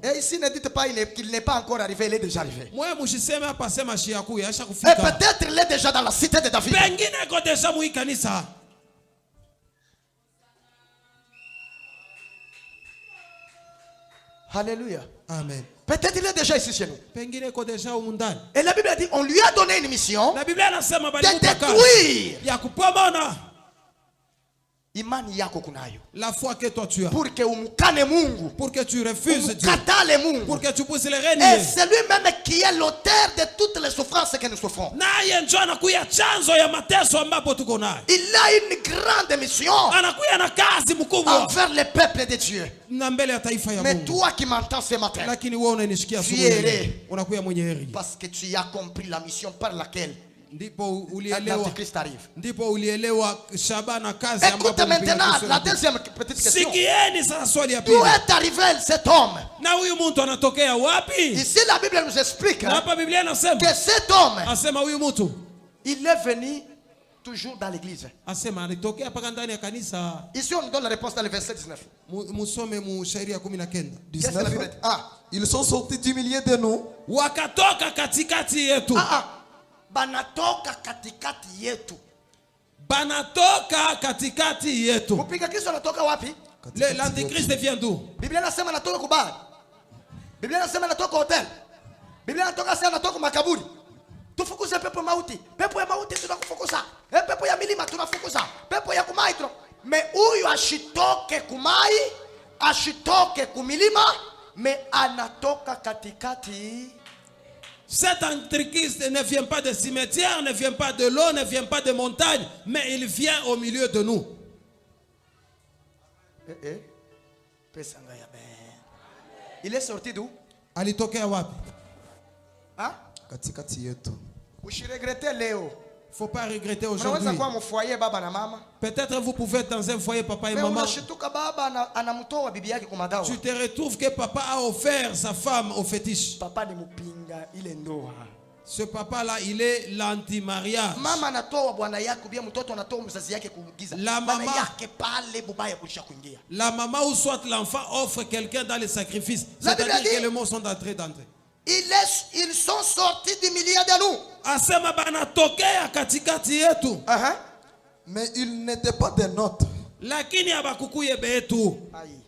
S1: Et ici ne dites pas qu'il n'est pas encore arrivé, il est déjà arrivé.
S2: Mwe mushiseme hapa sema shiaku ya
S1: Et
S2: kufika.
S1: peut-être il est déjà dans la cité de David.
S3: Pengine ko deja mu kanisa.
S1: Alléluia.
S2: Amen.
S1: Peut-être il est déjà ici chez nous.
S2: Pengine ko deja umundani.
S1: Et la Bible dit, on lui a donné une mission
S3: Na Biblia inasema bali
S1: de
S3: mupaka
S1: détruire
S3: ya kupomona
S1: imani yako kunayo.
S2: La foi que toi tu as.
S1: Pour que umukane Mungu.
S2: Pour que tu refuses Dieu.
S1: Umukatale Mungu.
S2: Pour que tu puisses le
S1: Et
S2: renier.
S1: c'est lui-même qui est l'auteur de toutes les souffrances que nous souffrons.
S3: naye njo anakuya chanzo ya mateso ambapo tuko nayo.
S1: Il a une grande mission
S3: Anakuya na kazi mkubwa
S1: envers le peuple de Dieu.
S2: Na mbele ya taifa ya
S1: Mais
S2: Mungu.
S1: toi qui m'entends ce matin,
S2: Lakini wewe unanishikia
S1: Fiere.
S2: unakuya mwenye heri.
S1: parce que tu as compris la mission par laquelle
S2: Ndipo ulielewa.
S1: l'Antichrist arrive.
S2: Ndipo ulielewa Shabana kazi ambapo
S1: Écoute maintenant
S2: mpinga
S1: la
S2: Kristo.
S1: deuxième petite question.
S3: sikieni sasa swali ya pili.
S1: Où est arrivé cet homme?
S3: Na huyu mtu anatokea wapi?
S1: Ici la Bible nous explique
S3: Na hapa Biblia inasema
S1: que cet homme,
S2: Asema huyu mtu.
S1: il est venu toujours dans l'église.
S2: Asema alitokea paka ndani ya kanisa.
S1: Ici on nous donne la réponse dans le verset 19.
S2: Musome mu shairi ya 19.
S1: Qu'est-ce que la Bible dit? Ah,
S4: Ils sont sortis du milieu de nous.
S3: wakatoka katikati yetu.
S1: banatoka katikati yetu.
S2: Banatoka katikati yetu.
S1: Mpinga Kristo anatoka wapi?
S2: L'antichrist vient d'où?
S1: Biblia inasema anatoka kubari. Biblia inasema anatoka hotel. Biblia inatoka sasa anatoka makaburi. Tufukuze pepo mauti. Pepo ya mauti tunakufukuza. Pepo ya milima tunafukuza. Pepo ya kumai tuna. Me huyu ashitoke kumai, ashitoke kumilima, me anatoka katikati.
S2: Cet antichrist ne vient pas de cimetière, ne vient pas de l'eau, ne vient pas de montagne, mais il vient au milieu de nous.
S1: Il est sorti d'où?
S2: Alitokea wapi?
S1: Hein?
S4: Katikati yetu.
S1: Usiregrete leo.
S2: Faut pas regretter
S1: Unaweza
S2: aujourd'hui.
S1: kuwa mfoyer baba na mama.
S2: Peut-être vous pouvez être dans un foyer papa et
S1: Mais
S2: maman.
S1: unashituka baba anamtoa bibi yake kwa madawa.
S2: Tu te retrouves que papa a offert sa femme au fétiche.
S1: Papa ni mpinga ile ndoa.
S2: Ce papa-là, il est l'anti-mariage.
S1: Mama anatoa bwana yake bia mtoto anatoa mzazi yake kuingiza.
S2: La mama
S1: yake pale bubaya kulisha kuingia.
S2: La maman ou soit l'enfant offre quelqu'un dans les sacrifices.
S1: La Bible
S2: C'est-à-dire
S1: dit-
S2: que les mots sont d'entrée.
S1: Ils sont sortis du milieu de nous.
S2: Asema banatokea katikati yetu.
S4: Mais ils n'étaient pas des nôtres.
S2: Lakini abakukuye betu.
S1: Aïe.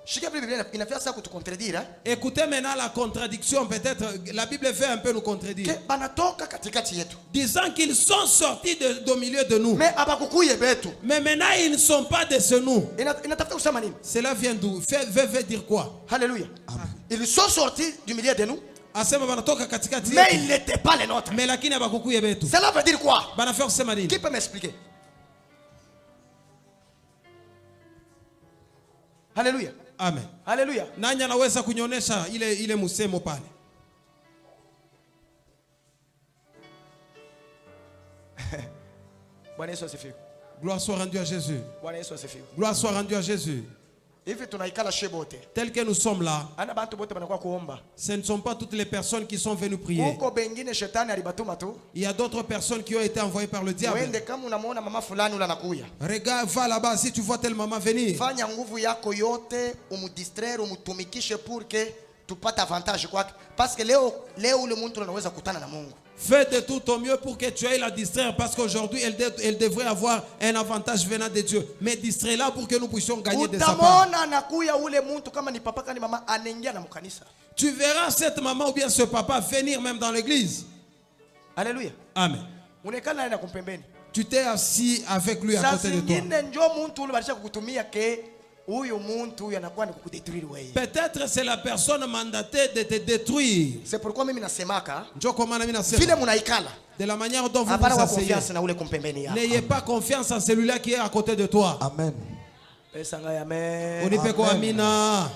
S1: Shika Biblia inafia ça kutu contredire.
S2: Écoutez maintenant la contradiction, peut-être la Bible fait un peu nous contredire.
S1: Que banatoka katikati yetu.
S2: Disant qu'ils sont sortis du milieu de nous.
S1: Mais abakukuye betu.
S2: Mais maintenant ils ne sont pas de ce nous.
S1: Inatafuta kusema nini?
S2: Cela vient d'où? Veut dire quoi?
S1: Alléluia. Ils sont sortis du milieu de nous.
S2: Asema banatoka katikati
S1: Mais
S2: yetu.
S1: ils n'étaient pas les nôtres.
S2: Mais lakini abakukuye betu.
S1: Cela veut dire quoi?
S2: Banafia kusema nini?
S1: Qui peut m'expliquer? Alléluia.
S2: Amen.
S1: Alléluia.
S2: Nani anaweza kunyonyesha ile musemo pale?
S1: Bwana Yesu asifiwe.
S2: Gloire soit rendue à Jésus.
S1: Bwana Yesu asifiwe.
S2: Gloire soit rendue à Jésus.
S1: Hivi tunaikala shebote.
S2: Tel que nous sommes là,
S1: Ana bantu bote banakuwa kuomba.
S2: ce ne sont pas toutes les personnes qui sont venues prier.
S1: Huko bengine shetani alibatuma tu.
S2: Il y a d'autres personnes qui ont été envoyées par le diable.
S1: Wende kama unamuona mama fulani ula nakuya.
S2: Regarde, va là-bas si tu vois telle maman venir.
S1: Fanya nguvu yako yote umudistraire umutumikishe pour que tupate avantage kwake. Parce que leo ule muntu anaweza kutana na Mungu.
S2: Fais de tout ton mieux pour que tu ailles la distraire parce qu'aujourd'hui elle devrait avoir un avantage venant de Dieu. Mais distrais-la pour que nous puissions gagner de sa part.
S1: Utamona anakuya ule muntu kama ni papa kani mama anaingia na mkanisa.
S2: Tu verras cette maman ou bien ce papa venir même dans l'église.
S1: Alléluia.
S2: Amen.
S1: Unekana naye na kumpembeni.
S2: Tu t'es assis avec lui à côté de toi.
S1: Sasa njo muntu ule balisha kukutumia ke huyu muntu huyu anakuwa ni kukudetruire wewe.
S2: Peut-être c'est la personne mandatée de te détruire.
S1: C'est pourquoi mimi nasemaka
S2: Njoo kwa maana mimi nasema
S1: vile munaikala
S2: de la manière dont vous
S1: hapana
S2: vous
S1: wa
S2: asseyez.
S1: confiance na ule kumpembeni yako.
S2: N'ayez pas confiance en celui-là qui est à côté de toi.
S4: Amen.
S1: Pesa ngai amen.
S2: Unipe kwa amina.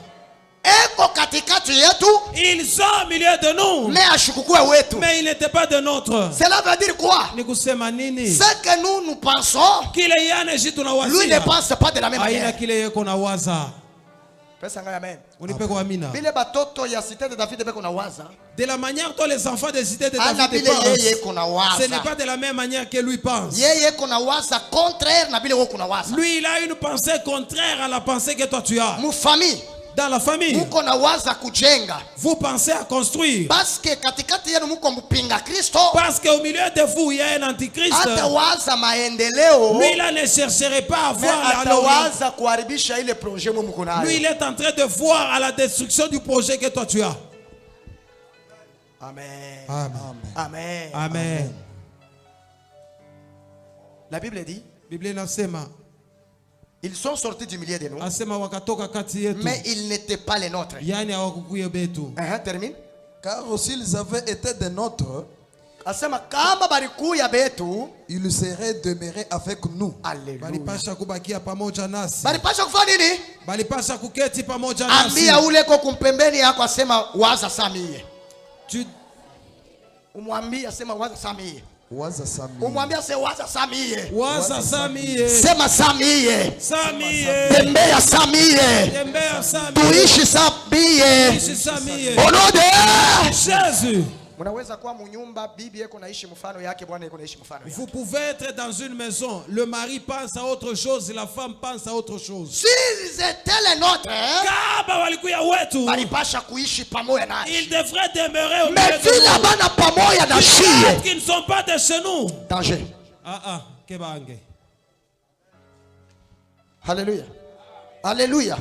S1: Eko katikati yetu
S3: Ils sont au milieu de nous,
S1: mais ashukukue wetu.
S3: mais ils n'étaient pas de nôtres.
S1: Cela veut dire quoi?
S2: Ni kusema nini?
S1: Ce que nous pensons,
S3: Kile yana jitu na
S1: lui ne
S3: wasia.
S1: pense pas de la même
S2: Aina
S1: manière.
S2: kile yeko na waza.
S1: Pesa ngai amen.
S2: Unipe kwa amina.
S1: Bile batoto ya cité de David beko na waza.
S2: De la manière dont les enfants des cités de
S1: Ana
S2: David
S1: bile yeye
S2: pensent,
S1: kuna
S2: ce n'est
S1: waza.
S2: pas de la même manière que lui pense.
S1: Yeye kuna waza contraire na bile wewe kuna waza.
S2: Lui, il a une pensée contraire à la pensée que toi tu as.
S1: Mu famille
S2: Dans la famille,
S1: muko na waza kujenga.
S2: vous pensez à construire.
S1: Parce que katikati yenu muko mpinga Kristo.
S2: Parce qu'au milieu de vous, il y a un antichrist.
S1: Hata waza maendeleo.
S2: Lui, il ne chercherait pas à
S1: Mais
S2: voir la
S1: atawaza kuharibisha ile projet mu mko nayo.
S2: Lui, il est en train de voir à la destruction du projet que toi tu as.
S1: Amen.
S2: Amen.
S1: Amen.
S2: Amen.
S1: La Bible dit,
S2: Biblia inasema,
S1: ils sont sortis du milieu de nous,
S2: asema wakatoka kati yetu,
S1: mais ils n'étaient pas les nôtres.
S2: yani hawakukuya betu.
S1: Termine.
S4: Car aussi ils avaient été des nôtres,
S1: Asema kama balikuya betu,
S4: ils seraient demeurés avec nous.
S1: Alléluia.
S2: Balipasha kubakia pamoja nasi.
S1: Balipasha kufanya nini?
S2: Balipasha kuketi pamoja nasi.
S1: Ambia ule ko kumpembeni yako asema waza samie.
S2: Tu
S1: Umwambie asema waza samie.
S4: Waza Sami.
S1: Umwambie asema waza samie.
S2: waza samie.
S1: Sema samie.
S2: Samie.
S1: Tembea samie.
S2: Tembea samie.
S1: Tuishi samie.
S2: Ishi samie.
S1: Au nom de
S2: Jésus.
S1: Munaweza kuwa munyumba bibi yako naishi mfano yake, bwana yako naishi mfano yake.
S2: Vous pouvez être dans une maison, le mari pense à autre chose et la femme pense à autre chose.
S1: S'ils étaient les nôtres,
S3: Kama walikuya wetu,
S1: balipasha kuishi pamoja naye.
S3: ils devraient demeurer au
S1: Mais
S3: milieu de
S1: vile
S3: nous.
S1: bana pamoja na
S3: Peut-être
S1: shie.
S3: qu'ils ne sont pas de chez nous.
S1: Danger.
S2: Kebange.
S1: Alléluia. Alléluia.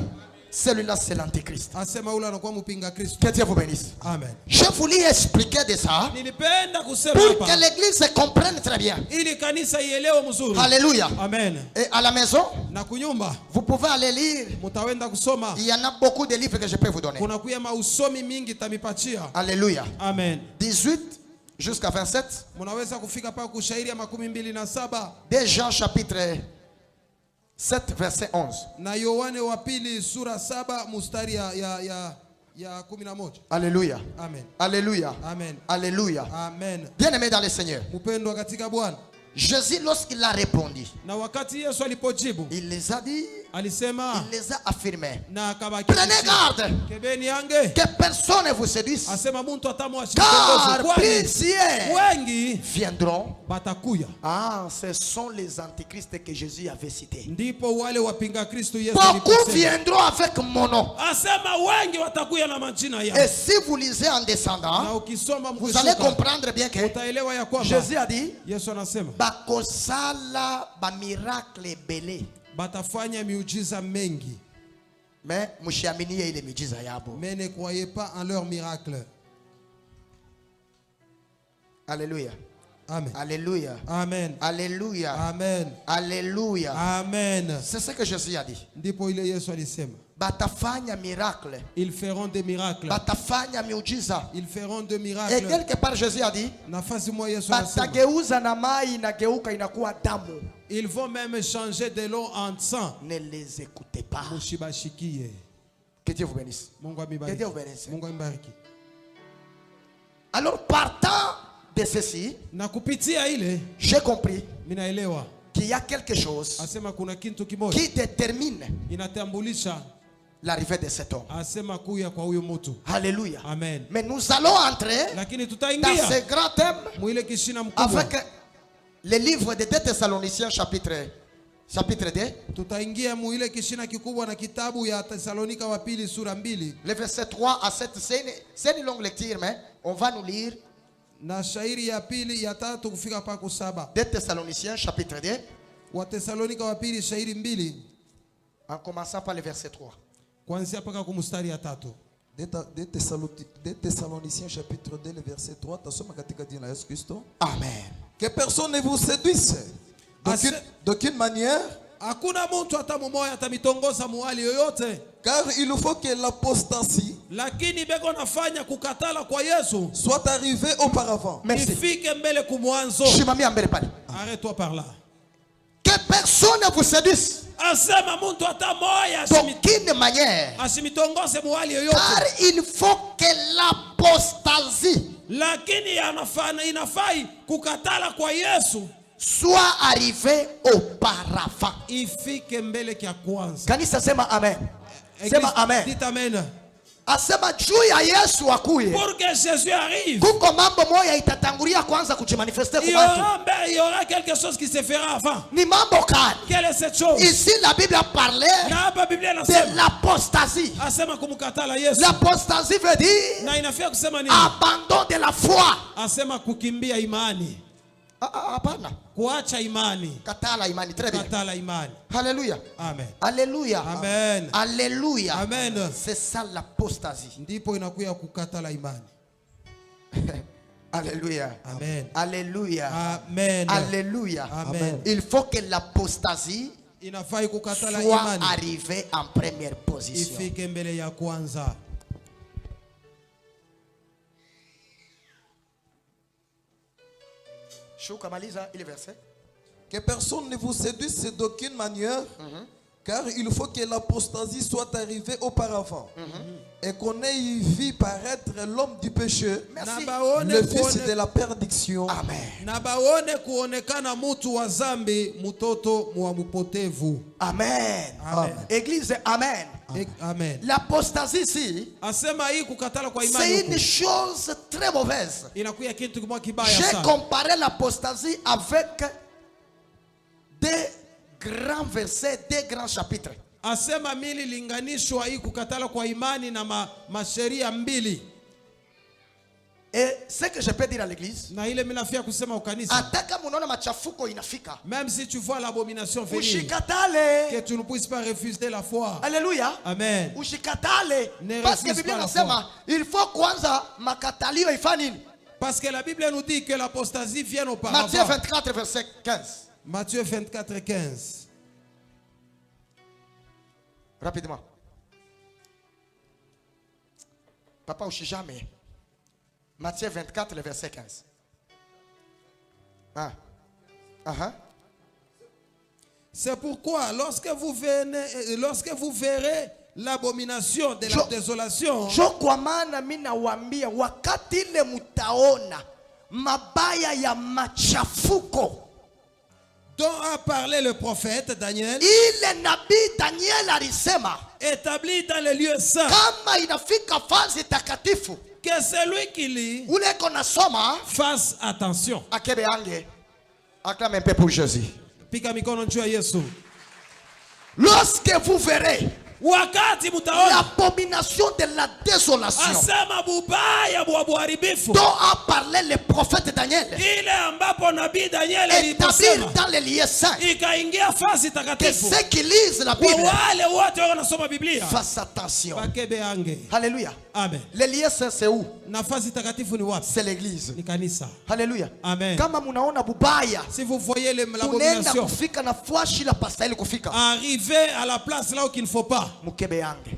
S1: Celui-là, c'est l'antéchrist.
S2: Asema ule anakuwa mpinga Kristo.
S1: Que Dieu vous bénisse.
S2: Amen.
S1: Je voulais expliquer de ça
S2: Nilipenda kusema
S1: pour que
S2: hapa
S1: l'église se comprenne très bien.
S2: ili kanisa ielewe mzuri.
S1: Alléluia.
S2: Amen.
S1: Et à la maison,
S2: Na kunyumba
S1: vous pouvez aller lire.
S2: mutawenda kusoma.
S1: Il y en a beaucoup de livres que je peux vous donner.
S2: Kuna kuya mausomi mingi tamipatia.
S1: Alléluia.
S2: Amen.
S1: 18 jusqu'à 27.
S2: Munaweza kufika pa kushairi ya 27
S1: De Jean chapitre 7 verset 11.
S2: na Yohane wa pili sura 7 mustari ya 11.
S1: Alléluia.
S2: Amen.
S1: Alléluia.
S2: Amen.
S1: Alléluia.
S2: Amen.
S1: Bien-aimé dans le Seigneur.
S2: Mpendwa katika Bwana.
S1: Jésus, lorsqu'il a répondu,
S2: Na wakati Yesu alipojibu,
S1: il les a dit,
S2: alisema
S1: il les a affirmés.
S2: na akabaki.
S1: Prenez garde
S2: Kebeni yange.
S1: que personne ne vous séduise,
S2: Asema muntu atamwashi
S1: car
S2: kwani
S1: plusieurs
S2: wengi
S1: viendront.
S2: batakuya.
S1: Ah, ce sont les antichrists que Jésus avait cités.
S2: Ndipo wale wapinga Kristo Yesu
S1: Beaucoup
S2: aliposema.
S1: viendront avec mon nom.
S3: Asema wengi watakuya na majina
S1: Et
S3: yao.
S1: si vous lisez en
S2: Na
S1: descendant,
S2: ukisoma
S1: vous allez
S2: mkishuka,
S1: comprendre bien que
S2: utaelewa ya kwamba
S1: Jésus a dit,
S2: Yesu anasema
S1: bakosala ba miracle belé.
S2: batafanya miujiza mengi,
S1: Mais mushiaminie ile miujiza yabo.
S2: mais ne croyez pas en leur miracle.
S1: Alléluia.
S2: Amen.
S1: Alléluia.
S2: Amen.
S1: Alléluia.
S2: Amen.
S1: Alléluia.
S2: Amen.
S1: C'est ce que Jésus a dit.
S2: Ndipo ile Yesu alisema
S1: Batafanya miracle.
S2: ils feront des miracles.
S1: Batafanya miujiza.
S2: Ils feront des
S1: Et
S2: miracles.
S1: quelque part Jésus a dit,
S2: Nafasi moja Yesu anasema
S1: batageuza na mai inageuka inakuwa damu.
S2: ils vont même changer de l'eau en sang.
S1: Ne les écoutez pas.
S2: Mushibashikie.
S1: Que Dieu vous bénisse.
S2: Mungu
S1: Que
S2: amibariki.
S1: Dieu vous bénisse.
S2: Mungu amibariki.
S1: Alors partant de ceci,
S2: Na kupitia ile
S1: j'ai compris
S2: minaelewa
S1: qu'il y a quelque chose
S2: asema kuna kitu kimoja
S1: qui détermine
S2: inatambulisha
S1: l'arrivée de cet homme.
S2: asema kuya kwa huyo mtu.
S1: Alléluia.
S2: Amen.
S1: Mais nous allons entrer
S2: Lakini
S1: dans
S2: tutaingia
S1: ce grand thème
S2: mwile kishina mkubwa.
S1: avec le livre de 2 Thessaloniciens chapitre 2,
S2: Tutaingia mwile kishina kikubwa na kitabu ya Tesalonika wa pili sura 2
S1: le verset 3 à 7. C'est une longue lecture, mais on va nous lire
S2: na shairi ya pili ya tatu kufika pa kusaba.
S1: 2 Thessaloniciens chapitre 2
S2: Wa Tesalonika wa pili shairi 2
S1: en commençant par le verset 3.
S2: kuanzia paka kumstari ya tatu.
S4: 2 Thessaloniciens chapitre 2 le verset 3 tasoma katika jina la Yesu Kristo.
S1: Amen.
S4: Que personne ne vous séduise d'aucune manière
S2: Hakuna mtu hata mmoja atamitongoza muhali yoyote.
S4: Car il faut que l'apostasie
S2: Lakini beko nafanya kukatala kwa Yesu
S4: soit arrivée auparavant.
S1: Merci.
S2: ifike mbele kumwanzo.
S1: Shimamia mbele pale.
S2: Arrête-toi par là.
S1: Que personne ne vous séduise
S2: Asema mtu hata moya
S1: d'aucune manière.
S2: asimitongoze muhali yoyote.
S1: Car il faut que l'apostasie
S2: Lakini inafai kukatala kwa Yesu
S1: soit arrivée auparavant.
S2: ifike mbele kia kwanza.
S1: Kanisa sema amen. Sema amen.
S2: Dites amen.
S1: Asema juu ya Yesu akuye.
S2: Pour que Jésus arrive,
S1: Kuko mambo moya itatangulia kwanza kujimanifeste
S2: il
S1: kwa watu.
S2: y aura quelque chose qui se fera avant.
S1: Ni mambo gani?
S2: Quelle est cette chose?
S1: Ici la Bible a parlé
S2: Na hapa Biblia
S1: de
S2: inasema
S1: l'apostasie.
S2: asema kumkatala Yesu.
S1: L'apostasie veut dire
S2: Na inafia kusema nini?
S1: abandon de la foi.
S2: Asema kukimbia imani.
S1: Hapana.
S2: Kuacha imani.
S1: Katala imani. Très bien.
S2: Katala imani.
S1: Alléluia.
S2: Amen.
S1: Alléluia.
S2: Amen.
S1: Alléluia.
S2: Amen.
S1: C'est ça l'apostasie.
S2: Ndipo inakuya kukatala imani.
S1: Alléluia.
S2: Amen.
S1: Alléluia.
S2: Amen.
S1: Alléluia.
S2: Amen.
S1: Il faut que l'apostasie
S2: Inafai kukatala
S1: soit
S2: imani
S1: arrivée en première position.
S2: ifike mbele ya kwanza.
S1: Shuka maliza ile verset.
S4: Que personne ne vous séduise d'aucune manière, car il faut que l'apostasie soit arrivée auparavant, et qu'on ait vu paraître l'homme du péché,
S1: Merci.
S4: le fils de la perdition.
S1: Amen.
S2: Na baone kuonekana mutu wa zambi, mutoto mwa mupotevu.
S1: Amen.
S2: Amen.
S1: Église, amen.
S2: Amen.
S1: L'apostasie ici,
S2: Asema hii kukatala kwa imani
S1: c'est
S2: huku
S1: une chose très mauvaise.
S2: inakuya kitu kimoja kibaya
S1: J'ai
S2: sana.
S1: comparé l'apostasie avec deux grands versets, deux grands chapitres.
S2: Asema mili linganishwa hii kukatala kwa imani na masheria mbili.
S1: Et ce que je peux dire à l'église,
S2: Na ile minafia kusema ukanisa.
S1: ataka munaona machafuko inafika,
S2: Même si tu vois l'abomination venir,
S1: ushikatale.
S2: que tu ne puisses pas refuser la foi.
S1: Alléluia.
S2: Amen.
S1: Ushikatale.
S2: Ne
S1: Parce que
S2: refuse
S1: Biblia
S2: pas la
S1: inasema il faut kwanza makatalio ifanye nini?
S2: Parce que la Bible nous dit que l'apostasie vient auparavant.
S1: Matthieu 24 verset 15.
S2: Matthieu 24, 15.
S1: Rapidement. Papa ushi jamais. Matthieu 24 le verset 15. Ah. Ah.
S2: C'est pourquoi lorsque vous verrez l'abomination de la désolation,
S1: Jo kwa maana mimi nawaambia wakati ile mutaona mabaya ya machafuko
S2: dont a parlé le prophète Daniel,
S1: ile nabii Daniel alisema
S2: établi dans les lieux saints,
S1: kama inafika fazi takatifu
S2: que celui qui lit
S1: ule kona soma
S2: fasse attention.
S1: akebe ange acclame un peu pour Jésus.
S2: Pika mikono juu ya Yesu.
S1: Lorsque vous verrez
S2: Wakati mutaona
S1: l'abomination de la désolation
S2: asema bubaya bwa buharibifu,
S1: dont a parlé le prophète Daniel,
S2: ile ambapo nabii Daniel
S1: établir
S2: aliposema
S1: dans les lieux saints,
S2: ikaingia fasi
S1: que
S2: takatifu.
S1: ceux qui lisent la
S2: Kwa
S1: Bible
S2: wale wote wanasoma Biblia
S1: fassent attention.
S2: bakebe ange.
S1: Alléluia.
S2: Amen.
S1: Les lieux saints c'est où?
S2: Nafasi takatifu ni wapi?
S1: C'est l'église.
S2: Ni kanisa.
S1: Alléluia.
S2: Amen.
S1: Kama munaona bubaya
S2: Si vous voyez
S1: tunaenda
S2: l'abomination
S1: kufika na fwashi la pastahili kufika
S2: arriver à la place là où il ne faut pas,
S1: mukebe yange.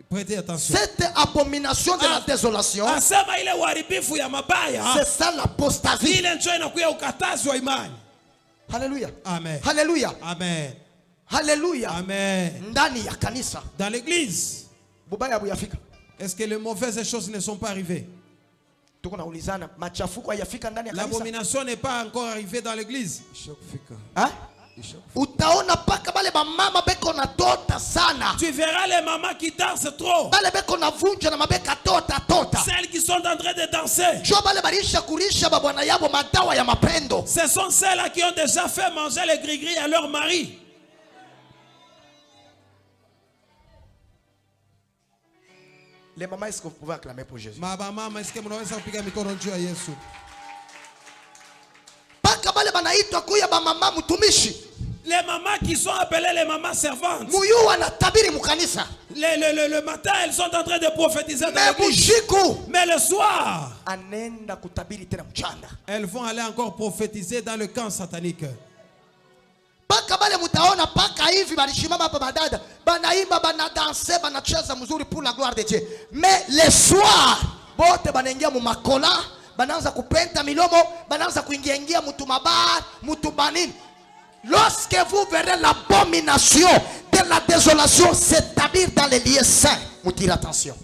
S2: prêtez attention.
S1: Cette abomination de la désolation,
S2: Asema ile uharibifu ya mabaya,
S1: c'est ça l'apostasie.
S2: ile ndio inakuya ukatazi wa imani.
S1: Alléluia.
S2: Amen.
S1: Alléluia.
S2: Amen.
S1: Alléluia.
S2: Amen.
S1: Ndani ya kanisa
S2: Dans l'église,
S1: bubaya buyafika.
S2: est-ce que les mauvaises choses ne sont pas arrivées?
S1: Tuko naulizana machafuko hayafika ndani ya kanisa.
S2: L'abomination n'est pas encore arrivée dans l'église.
S1: Hein? Utaona paka bale bamama beko na tota sana.
S2: Tu verras les mamans qui dansent trop.
S1: Bale beko na vunja na mabeka tota.
S2: Celles qui sont en train de danser.
S1: Jo bale barisha kurisha babwana yabo madawa ya mapendo.
S2: Ce sont celles-là qui ont déjà fait manger les gris-gris à leur mari.
S1: Les mamans, est-ce que vous pouvez acclamer pour Jésus?
S2: Mama, est-ce que mnaweza kupiga mikono juu ya Yesu?
S1: Paka bale banaitwa kuya ba mama mtumishi.
S2: Les mamans qui sont appelées les mamans servantes.
S1: Muyu wanatabiri mukanisa.
S2: Le matin, elles sont en train de prophétiser dans
S1: Mais
S2: l'église.
S1: bushiku
S2: Mais le soir,
S1: anenda kutabiri tena mchana.
S2: elles vont aller encore prophétiser dans le camp satanique.
S1: Paka bale mutaona paka hivi balishimama hapa badada banaimba banadanse banacheza mzuri pour la gloire de Dieu. Mais le soir bote banaingia mu makola, banaanza kupenta milomo, banaanza kuingia mutu mabar, mutu banini. Lorsque vous verrez l'abomination de la désolation s'établir dans les lieux saints, vous direz attention.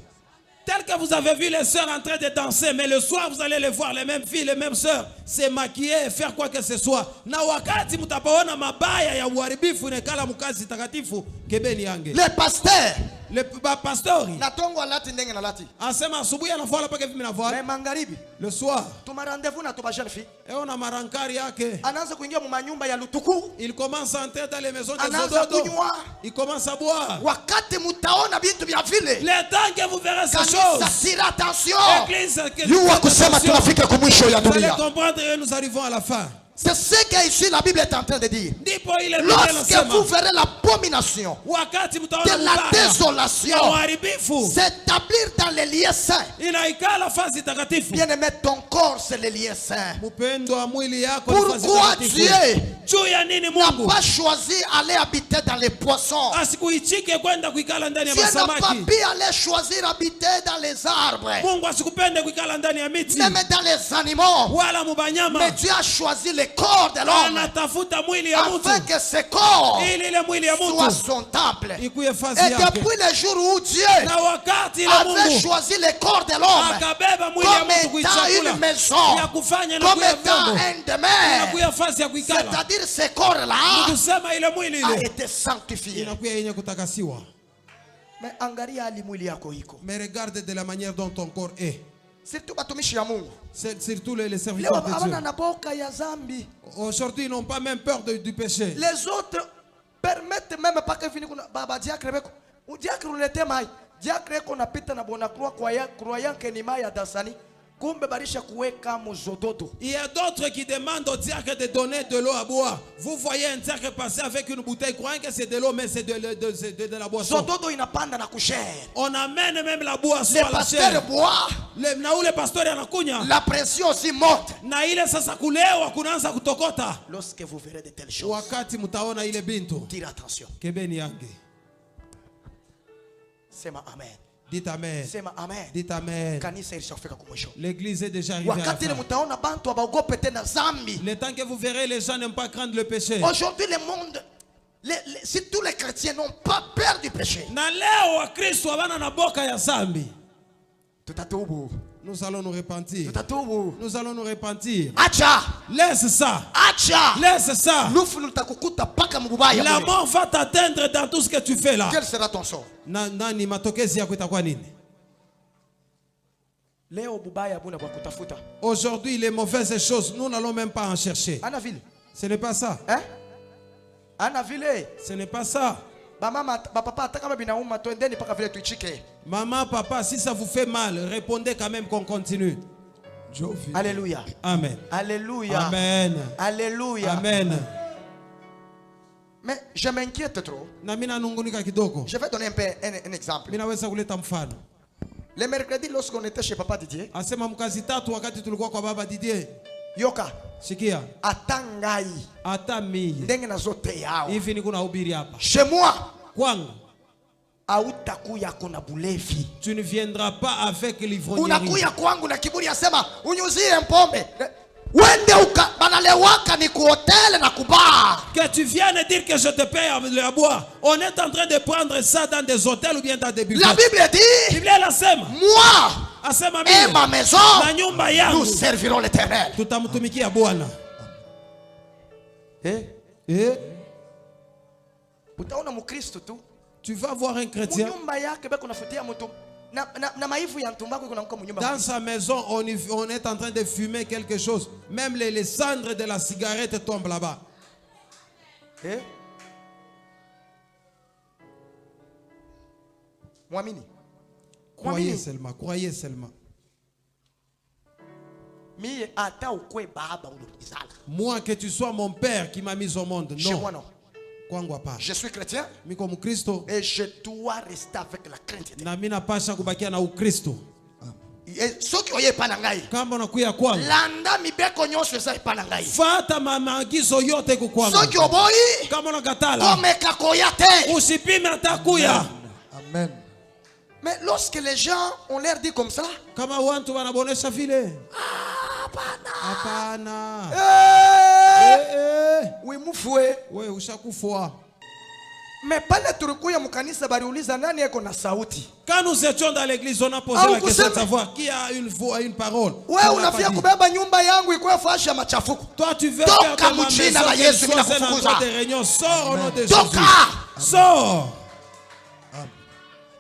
S3: Tel que vous avez vu les sœurs en train de danser, mais le soir vous allez les voir, les mêmes filles, les mêmes sœurs, se maquiller et faire quoi que ce soit. Na wakati mutapaona mabaya ya uharibifu nekala mukazi takatifu kebeni yange.
S1: Les pasteurs,
S3: Le pastori
S1: na tongo alati ndenge na lati.
S3: asema asubuhi anavala paka hivi
S1: Mais
S3: minavaa.
S1: magharibi,
S3: Le soir,
S1: tuma rendez-vous na tuba jeune fille.
S3: eona marankari yake.
S1: Anaanza kuingia mu manyumba ya lutuku.
S3: Il commence à entrer dans les maisons des
S1: Anaanza
S3: ododo.
S1: kunywa.
S3: Il commence à boire.
S1: Wakati mutaona bintu vya vile,
S3: Le temps que vous verrez ces
S1: kanisa
S3: choses,
S1: tira attention.
S3: Église, que
S1: Yuwa kusema
S3: attention.
S1: tunafika kumwisho ya
S3: Vous allez
S1: dunia.
S3: comprendre que nous arrivons à la fin.
S1: C'est ce que ici la Bible est en train de dire.
S3: Ndipo ile Biblia
S1: Lorsque
S3: inasema,
S1: vous verrez l'abomination
S3: wakati
S1: de
S3: mtaona
S1: la
S3: mubaya ya
S1: désolation
S3: uharibifu
S1: s'établir dans les lieux saints.
S3: inaikala fasi takatifu.
S1: Bien-aimé, ton corps c'est les lieux saints.
S2: Mpendo wa mwili yako ni fasi
S1: Pourquoi
S2: takatifu.
S1: Dieu
S3: Juu ya nini
S1: n'a
S3: Mungu
S1: pas choisi aller habiter dans les poissons?
S3: asikuichike kwenda kuikala ndani ya
S1: Dieu n'a pas
S3: masamaki?
S1: pu aller choisir habiter dans les arbres,
S3: Mungu asikupende kuikala ndani ya miti
S1: même dans les animaux.
S3: wala
S1: Mais
S3: mubanyama.
S1: Dieu a choisi le corps de l'homme
S3: Anatafuta mwili ya mtu
S1: afin que ce corps
S3: ili ile mwili ya
S1: soit
S3: mtu
S1: son temple.
S2: Ikuye fasi
S1: Et
S2: yake.
S1: depuis le jour où Dieu
S3: na wakati ile
S1: avait
S3: Mungu
S1: choisi le corps de l'homme
S3: akabeba mwili ya
S1: comme
S3: mtu
S1: étant
S3: kuichakula
S1: une maison,
S3: ya kufanya na
S1: comme
S3: kuya
S1: étant
S3: vyombo
S1: un
S3: na
S1: demeure,
S3: kuya fasi ya kuikala,
S1: c'est-à-dire ce corps-là
S3: kusema ile mwili
S1: a
S3: ile
S1: été sanctifié.
S2: Inakuya yenye kutakasiwa.
S1: Mais angalia hali mwili yako iko,
S2: Mais regarde de la manière dont ton corps est.
S1: surtout batumishi ya Mungu
S2: C'est surtout les
S1: leo
S2: serviteurs de
S1: hawana
S2: Dieu.
S1: na boka ya zambi.
S2: Aujourd'hui, ils n'ont pas même peur du péché.
S1: Les autres permettent même pas que fini kuna baba diacre beko diacre ulete mai diacre ko napita na bona croyant que ni mai ya dasani kumbe barisha kuweka muzododo.
S3: Il y a d'autres qui demandent au diacre de donner de l'eau à boire. Vous voyez un diacre passer avec une bouteille croyant que c'est de l'eau, mais c'est de la boisson.
S1: Zododo inapanda na kusher.
S3: On amène même la boisson
S1: Les
S3: à la
S1: pasteurs
S3: chair.
S1: boivent,
S3: Na ule pastori anakunya
S1: la pression aussi monte.
S3: na ile sasa kulewa kunaanza kutokota.
S1: Lorsque vous verrez de telles choses,
S2: Wakati mutaona ile bintu.
S1: tirez attention.
S2: Kebeni yange.
S1: Sema amen.
S2: Dites amen.
S1: Sema amen.
S2: Dites amen.
S1: Kanisa ilishafika kumwisho.
S2: L'église est déjà arrivée à la
S1: Wakati ile
S2: fin.
S1: mtaona bantu abaogope tena zambi.
S2: Le temps que vous verrez, les gens n'aiment pas craindre le péché.
S1: Aujourd'hui le monde, si tous les chrétiens n'ont pas peur du péché,
S3: Na leo Wakristo hawana na boka ya zambi.
S1: tutatubu.
S2: Nous allons nous repentir.
S1: Tutatubu.
S2: Nous allons nous repentir.
S1: Acha.
S3: Laisse ça.
S1: Acha.
S3: Laisse ça.
S1: Lufu lutakukuta paka mbubaya.
S3: La
S1: kule.
S3: mort va t'atteindre dans tout ce que tu fais là.
S1: Quel sera ton sort?
S2: Nani matokezi yako itakuwa nini?
S1: Leo bubaya buna kwa kutafuta.
S2: Aujourd'hui, les mauvaises choses, nous n'allons même pas en chercher.
S1: Ana vile.
S2: Ce n'est pas ça.
S1: Eh? Ana vile.
S2: Ce n'est pas ça.
S1: Ba mama ba papa hata kama binauma twendeni paka vile tuichike.
S2: Maman, papa, si ça vous fait mal, répondez quand même qu'on continue.
S1: Alléluia.
S2: Amen.
S1: Alléluia.
S2: Amen.
S1: Alléluia.
S2: Amen.
S1: Mais je m'inquiète trop.
S2: Na mina nungunika kidogo.
S1: Je vais donner un peu un exemple.
S2: Minaweza kuleta mfano.
S1: Le mercredi lorsqu'on était chez papa Didier,
S2: Asema mkazi tatu wakati tulikuwa kwa baba Didier.
S1: yoka
S2: Sikia.
S1: atangai
S2: Hata mie.
S1: ndenge na zote yao.
S2: Hivi niko nahubiri hapa.
S1: Chez moi,
S2: Kwangu,
S1: hautakuya kuna bulevi.
S2: tu ne viendras pas avec l'ivrognerie.
S1: Unakuya kwangu na kiburi asema unyuzie mpombe. Wende banalewaka ni kuhotele na kubar.
S3: Que tu viennes dire que je te paye à boire. On est en train de prendre ça dans des hôtels ou bien dans des
S1: La
S3: buffets.
S1: Bible dit,
S3: Biblia inasema,
S1: moi
S3: asema
S1: et
S3: mimi
S1: ma maison,
S3: na nyumba
S1: nous
S3: yangu
S1: servirons l'Éternel.
S2: Tutamtumikia Bwana.
S1: Utaona mukristo tu
S2: Tu vas voir un chrétien.
S1: munyumba yake beko nafutia mtu na maivu ya ntumbako iko nakuwa munyumba.
S2: Dans sa maison, on est en train de fumer quelque chose. Même les cendres de la cigarette tombent là-bas.
S1: Mwamini.
S2: Croyez seulement, croyez seulement.
S1: Mie ata ukwe baba ulizala.
S2: Moi, que tu sois mon père qui m'a mis au monde.
S1: Chez moi
S2: Non.
S1: non.
S2: Kwangu hapana.
S1: Je suis chrétien
S2: Miko Mkristo
S1: et je dois rester avec la crainte de Dieu.
S2: na mimi napasha kubakia na Ukristo.
S1: soki oye epa na ngai
S3: kama unakuya kwangu
S1: landa mibeko nyonso eza epa na ngai
S3: fata maagizo yote kukwangu.
S1: soki oboyi
S3: Kama unakatala
S1: komeka koya te.
S3: usipime atakuya.
S4: Amen.
S1: Mais lorsque les gens on leur dit comme ça,
S3: Kama watu wanabonesha vile hapana,
S1: oui mufue.
S3: we ushakufua.
S1: Mais pale tulikuya mkanisa baliuliza nani yako na sauti.
S3: Quand nous étions dans l'église, on a posé
S1: Ah,
S3: la question de
S1: kusema-
S3: savoir qui a une voix, une parole.
S1: Wewe
S3: On n'a
S1: unafia
S3: pas dit.
S1: kubeba nyumba yangu ikuwe fashi ya machafuko.
S3: Toi, tu veux
S1: Toka
S3: faire de ma maison
S1: mjina la
S3: qu'elle
S1: Yesu,
S3: soit
S1: mina
S3: un
S1: kufukuza.
S3: endroit de réunion. Sors au nom de
S1: Toka!
S3: Jésus. Sors.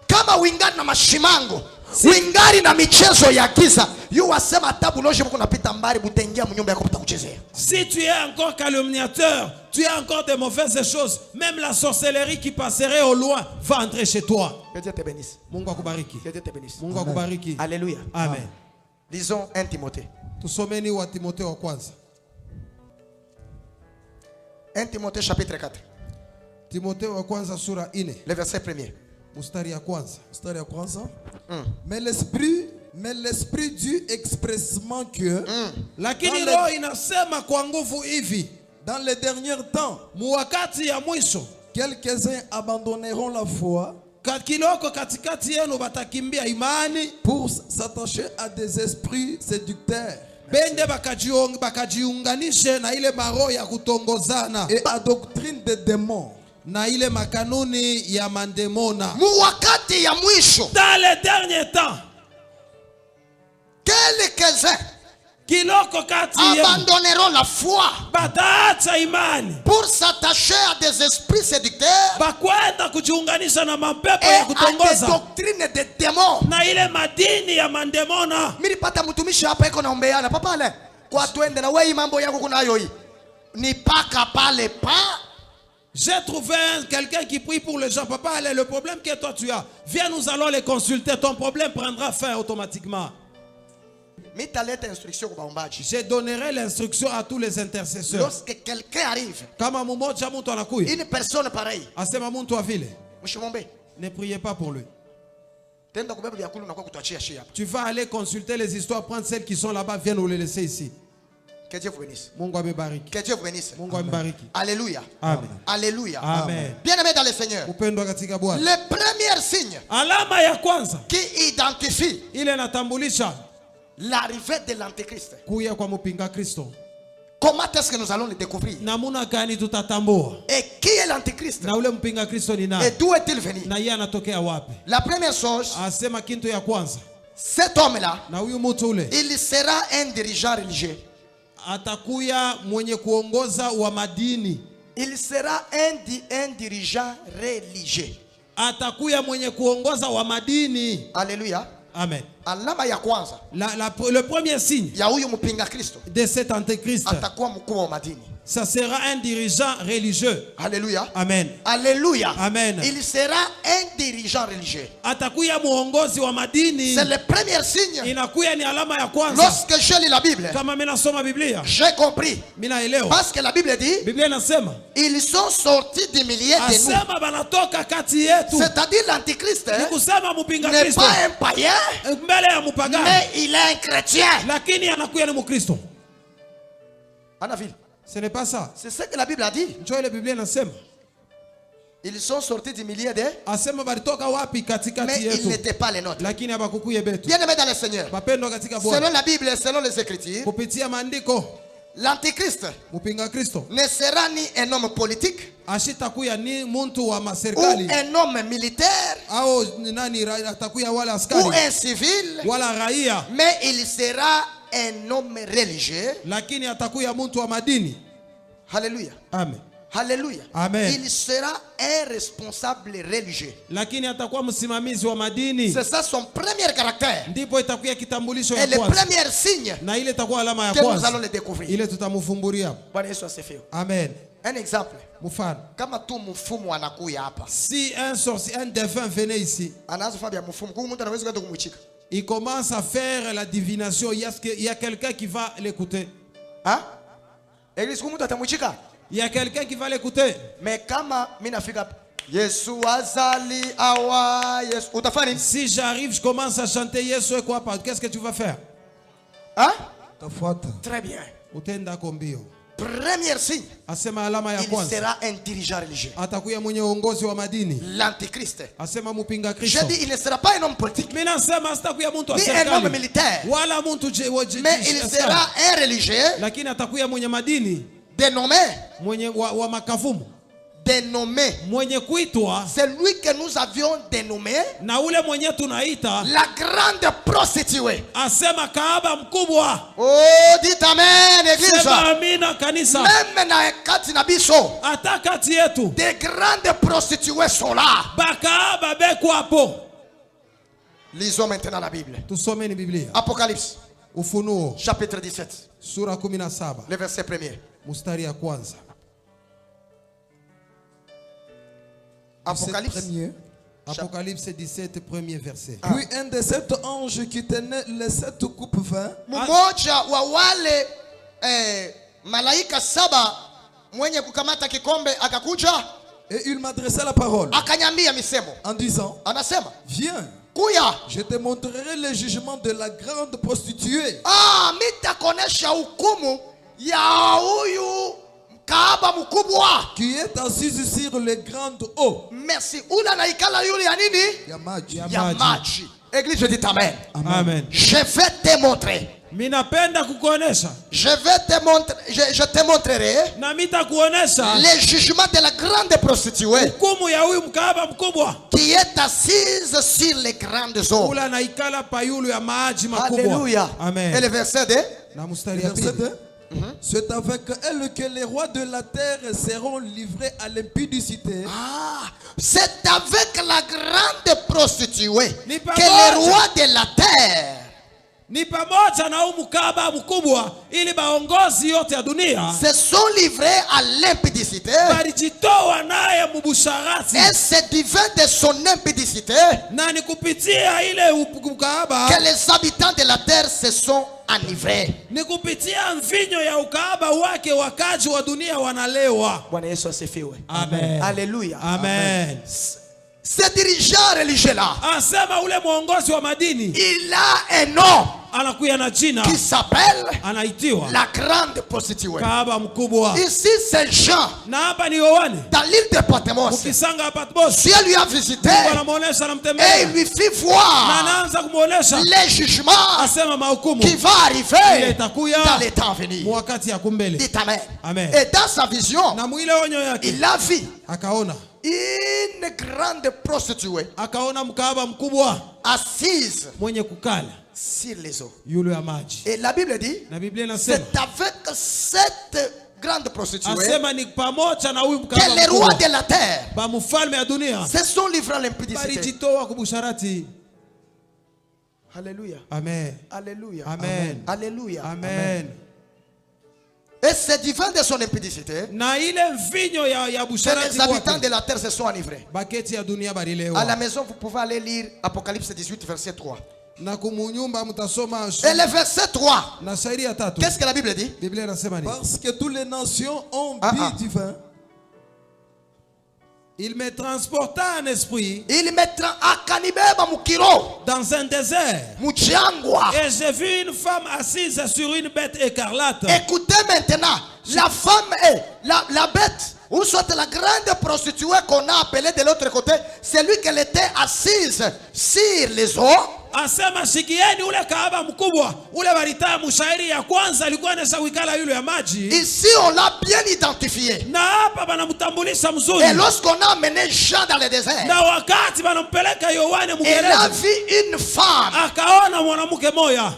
S1: Kama wingari na mashimango, wingari na michezo ya giza, yu wasema tabu loje mko napita mbali butengia mnyumba yako kuchezea.
S3: Si tu es encore calomniateur, tu as encore de mauvaises choses, même la sorcellerie qui passerait au loin va entrer chez toi.
S1: Que Dieu te bénisse.
S3: Mungu akubariki.
S1: Que Dieu te bénisse.
S3: Mungu akubariki.
S1: Alléluia.
S3: Amen.
S1: Lisons 1 Timothée.
S2: Tusomeni wa Timotheo wa kwanza.
S1: 1 Timothée chapitre 4.
S2: Timotheo wa kwanza sura 4
S1: Le verset 1er.
S2: mstari ya kwanza.
S4: Mstari ya kwanza. Mais l'esprit dit expressement que
S3: Lakini
S4: Dans le-
S3: roho inasema kwa nguvu hivi,
S4: dans les derniers temps,
S3: muwakati ya mwisho
S4: quelques-uns abandonneront la foi
S3: kiloko katikati yenu batakimbia imani,
S4: pour s'attacher à des esprits séducteurs
S3: bende bakajiunganishe na ile maroho ya kutongozana
S4: et à doctrine des démons.
S3: na ile makanuni ya mandemona.
S1: Muwakati ya mwisho,
S3: Dans les derniers temps,
S1: quelques-uns
S3: kiloko kati yenu
S1: abandonneront la foi
S3: bataacha imani,
S1: pour s'attacher à des esprits séducteurs
S3: bakwenda kujiunganisha na mapepo
S1: et
S3: ya
S1: à des
S3: kutongoza
S1: doctrines de démons.
S3: na ile madini ya mandemona.
S1: Nilipata mtumishi hapa iko naombeana papa ale kwa twende na wewe mambo yako kunayo hii ni paka pale pa.
S3: J'ai trouvé quelqu'un qui prie pour les gens. Papa, allez, le problème que toi tu as, viens, nous allons les consulter. Ton problème prendra fin automatiquement.
S1: Mitaleta instruction kwa baombaji.
S3: Je donnerai l'instruction à tous les intercesseurs.
S1: Lorsque quelqu'un arrive,
S3: Kama mmoja mtu anakuya
S1: une personne pareille,
S3: asema mtu wa vile,
S1: mshimombe
S3: ne priez pas pour lui.
S1: tenda kubeba vyakula na kwa kutuachia shia hapa.
S3: Tu vas aller consulter les histoires, prendre celles qui sont là-bas, viens nous les laisser ici.
S1: Que Dieu vous bénisse.
S3: Mungu amebariki.
S1: Que Dieu vous bénisse.
S3: Mungu amebariki.
S1: Alléluia.
S3: Amen.
S1: Alléluia.
S3: Amen.
S1: Bien-aimé dans le Seigneur,
S3: Upendo katika Bwana.
S1: le premier signe
S3: Alama ya kwanza
S1: qui identifie
S3: ile inatambulisha
S1: l'arrivée de l'Antéchrist.
S3: kuya kwa mpinga Kristo.
S1: Comment est-ce que nous allons le découvrir?
S3: Namuna gani tutatambua?
S1: Et qui est l'Antéchrist?
S3: Na ule mpinga Kristo ni
S1: Et
S3: nani?
S1: d'où est-il venu?
S3: Na yeye anatokea wapi?
S1: La première chose,
S3: Asema kintu ya kwanza,
S1: cet homme-là,
S3: na huyu mtu ule
S1: il sera un dirigeant religieux.
S3: atakuya mwenye kuongoza wa madini,
S1: Il sera un dirigeant religieux.
S3: atakuya mwenye kuongoza wa madini.
S1: Alléluia.
S3: Amen.
S1: Alama ya kwanza
S3: Le premier signe
S1: ya huyu mpinga Kristo
S3: de cet antéchrist,
S1: atakuwa mkuu wa madini.
S3: ça sera un dirigeant religieux.
S1: Alléluia.
S3: Amen.
S1: Alléluia.
S3: Amen.
S1: Il sera un dirigeant religieux.
S3: Atakuya muongozi wa madini.
S1: C'est le premier signe.
S3: Inakuya ni alama ya kwanza.
S1: Lorsque je lis la Bible,
S3: Kama mimi nasoma Biblia,
S1: j'ai compris.
S3: mimi naelewa.
S1: Parce que la Bible dit,
S3: Biblia inasema,
S1: ils sont sortis du milieu de nous.
S3: asema banatoka kati yetu.
S1: C'est-à-dire l'antichrist
S3: Ni kusema mpinga
S1: n'est
S3: Kristo
S1: pas un païen,
S3: mbele ya mpagani,
S1: mais il est un chrétien.
S3: lakini anakuya ni Mkristo.
S1: Anaville.
S3: Ce n'est pas ça.
S1: C'est ce que la Bible a dit.
S3: Njoo ile Biblia inasema.
S1: Ils sont sortis du milieu de,
S3: Asema balitoka wapi
S1: mais
S3: katikati
S1: ils
S3: yetu,
S1: n'étaient pas les nôtres.
S3: lakini habakukuye betu.
S1: Bien-aimés dans le Seigneur,
S3: Mapendo katika Bwana.
S1: selon la Bible et selon les Écritures,
S3: Kupitia maandiko,
S1: l'antichrist
S3: mpinga Kristo
S1: ne sera ni un homme politique
S3: ashitakuya ni muntu wa
S1: ou
S3: maserikali
S1: un homme militaire
S3: au nani, atakuya wala
S1: ou
S3: askari
S1: un civil,
S3: wala raia,
S1: mais il sera un homme religieux.
S3: lakini atakuya muntu wa madini.
S1: Alléluia.
S3: Amen.
S1: Alléluia.
S3: Amen.
S1: Il sera un responsable religieux.
S3: Lakini atakuwa msimamizi wa madini.
S1: C'est ça son premier caractère.
S3: Ndipo itakuya kitambulisho
S1: Et
S3: ya
S1: le
S3: kwanza,
S1: premier signe
S3: na ile itakuwa alama ya
S1: que nous
S3: kwanza,
S1: allons le découvrir.
S3: ile tutamufumburia.
S1: Bwana Yesu asifiwe.
S3: Amen.
S1: Un exemple.
S3: Mfano,
S1: Kama tu mfumu anakuya hapa.
S3: si un sorcier, un défunt venait ici,
S1: Anaanza kufanya mfumu. Kwa mtu anaweza kwenda kumwichika.
S3: il commence à faire la divination. Il y a quelqu'un qui va l'écouter.
S1: Hein? Église kwa mtu atamwichika.
S3: Il y a quelqu'un qui va l'écouter.
S1: Mais kama mimi nafika Yesu azali awa Yesu. Utafanya nini?
S3: Si j'arrive, je commence à chanter Yesu et quoi, qu'est-ce que tu vas faire?
S1: Hein?
S4: Très
S1: Très bien.
S3: Utenda kombio.
S1: Premier signe,
S3: Asema alama ya
S1: il
S3: kwanza.
S1: sera un dirigeant religieux.
S3: Atakuya mwenye uongozi wa madini.
S1: L'antichrist.
S3: Asema mupinga
S1: Je
S3: Kristo.
S1: dis, il ne sera pas un homme politique,
S3: Mimi nasema sitakuya mtu wa
S1: ni un homme
S3: serikali.
S1: militaire,
S3: Wala mtu
S1: mais il sera un religieux
S3: lakini atakuya mwenye madini,
S1: dénommé,
S3: mwenye wa makavumu,
S1: dénommé.
S3: mwenye kuitwa
S1: C'est lui que nous avions dénommé
S3: na ule mwenye tunaita
S1: la grande prostituée.
S3: asema kaaba mkubwa.
S1: Oh, dites amen, église.
S3: Sema amina kanisa.
S1: Même na kati na biso,
S3: Hata kati yetu
S1: des grandes prostituées sont là.
S3: bakaaba beko hapo.
S1: Lisons maintenant la Bible.
S3: Tusomeni Biblia.
S1: Apocalypse,
S3: Ufunuo
S1: chapitre 17,
S3: sura 17
S1: le verset 1er.
S3: mstari ya kwanza.
S1: Apocalypse,
S3: Apocalypse 17 premier verset.
S4: Puis un des 7 anges qui tenait les 7 coupes vin
S1: mmoja wa wale malaika saba mwenye kukamata kikombe akakuja
S4: et il m'adressa la parole
S1: akanyambia misemo,
S4: en disant,
S1: anasema
S4: viens,
S1: kuya,
S4: je te montrerai le jugement de la grande prostituée
S1: mitakonesha hukumu ya huyu kaaba mkubwa.
S4: qui est assise sur les grandes eaux.
S1: Merci. Ula naikala yule ya nini?
S4: Ya maji.
S1: Ya maji. Église, dit amen.
S3: Amen.
S1: Je vais te montrer.
S3: Minapenda kukuonesha
S1: Je vais te montrer. Je te montrerai
S3: na mitakuonesha
S1: le jugement de la grande prostituée
S3: hukumu ya huyu mkaaba mkubwa
S1: qui est assise sur les grandes eaux.
S3: ula naikala payulu ya maji makubwa.
S1: Alléluia.
S3: Amen.
S1: Et le verset 2.
S3: Na mstari ya
S4: Verset
S3: pili.
S4: 2. C'est avec elle que les rois de la terre seront livrés à l'impudicité.
S1: C'est avec la grande prostituée
S3: Ni
S1: que
S3: pamoja.
S1: les rois de la terre
S3: Ni pamoja na huyu mkaaba mkubwa ili baongozi yote ya dunia
S1: se sont livrés à l'impudicité.
S3: balijitoa naye mubusharati,
S1: Et c'est divin de son impudicité
S3: na ni kupitia ile ukaaba,
S1: que les habitants de la terre se sont enivrés.
S3: ni kupitia mvinyo ya ukaaba wake wakaji wa dunia wanalewa.
S1: Bwana Yesu asifiwe.
S3: Amen.
S1: Alléluia.
S3: Amen.
S1: Ce dirigeant religieux là,
S3: Asema ule mwongozi wa madini
S1: il a un nom
S3: anakuya na jina
S1: qui s'appelle
S3: anaitiwa
S1: la grande prostituée.
S3: kaaba mkubwa.
S1: Ici c'est Jean
S3: Na hapa ni Yohane
S1: dans l'île de Patmos.
S3: ukisanga hapa Patmos,
S1: Dieu lui a visité
S3: anamuonesha
S1: et
S3: namtembea
S1: il lui fit
S3: na
S1: voir
S3: anaanza kumuonesha,
S1: les jugements
S3: asema mahukumu
S1: qui va
S3: ile
S1: arriver
S3: itakuya
S1: dans les temps à venir.
S3: wakati ya kumbele.
S1: Dites amen.
S3: Amen.
S1: Et dans sa vision,
S3: Na mwile onyo yake
S1: il a vu
S3: akaona
S1: une grande prostituée
S3: akaona mkaaba mkubwa
S1: assise
S3: mwenye kukala
S1: sur les eaux.
S3: yule ya maji.
S1: Et la Bible dit,
S3: Na Biblia inasema
S1: c'est avec cette grande prostituée
S3: asema ni pamoja na huyu
S1: que
S3: mkaaba
S1: les rois
S3: mkubwa
S1: de la terre
S3: ba mfalme ya dunia
S1: se sont livrés à l'impudicité.
S3: balijitoa kubusharati.
S1: Alléluia.
S3: Amen.
S1: Alléluia.
S3: Amen.
S1: Alléluia.
S3: Amen.
S1: Et c'est divin de son impudicité
S3: Na ile mvinyo ya
S1: que
S3: busharati
S1: les habitants
S3: wake
S1: de la terre se sont enivrés.
S3: baketi ya dunia
S1: À la
S3: balilewa.
S1: maison, vous pouvez aller lire Apocalypse 18, verset 3.
S3: Na kumunyumba mtasoma
S1: Et le verset 3,
S3: na shairi ya tatu.
S1: qu'est-ce que la Bible dit?
S3: Biblia inasema nini?
S4: Parce que toutes les nations ont bu du vin.
S3: Il me transporta en esprit
S1: Il mettra akanibeba mukiro
S3: dans un désert
S1: mchangwa.
S3: et j'ai vu une femme assise sur une bête écarlate.
S1: Écoutez maintenant, la femme est la bête, ou soit la grande prostituée qu'on a appelée de l'autre côté, c'est lui qu'elle était assise sur les eaux.
S3: Asema shikieni ule kaaba mkubwa ule walitaa mshairi ya kwanza alikuwa anaweza kuikala yule ya maji.
S1: Ici on l'a bien identifié.
S3: Na hapa banamtambulisha mzuri.
S1: Et lorsqu'on a amené Jean dans le désert,
S3: Na wakati banampeleka Yohane
S1: il a
S3: mgereza
S1: vu une femme.
S3: akaona mwanamke moya.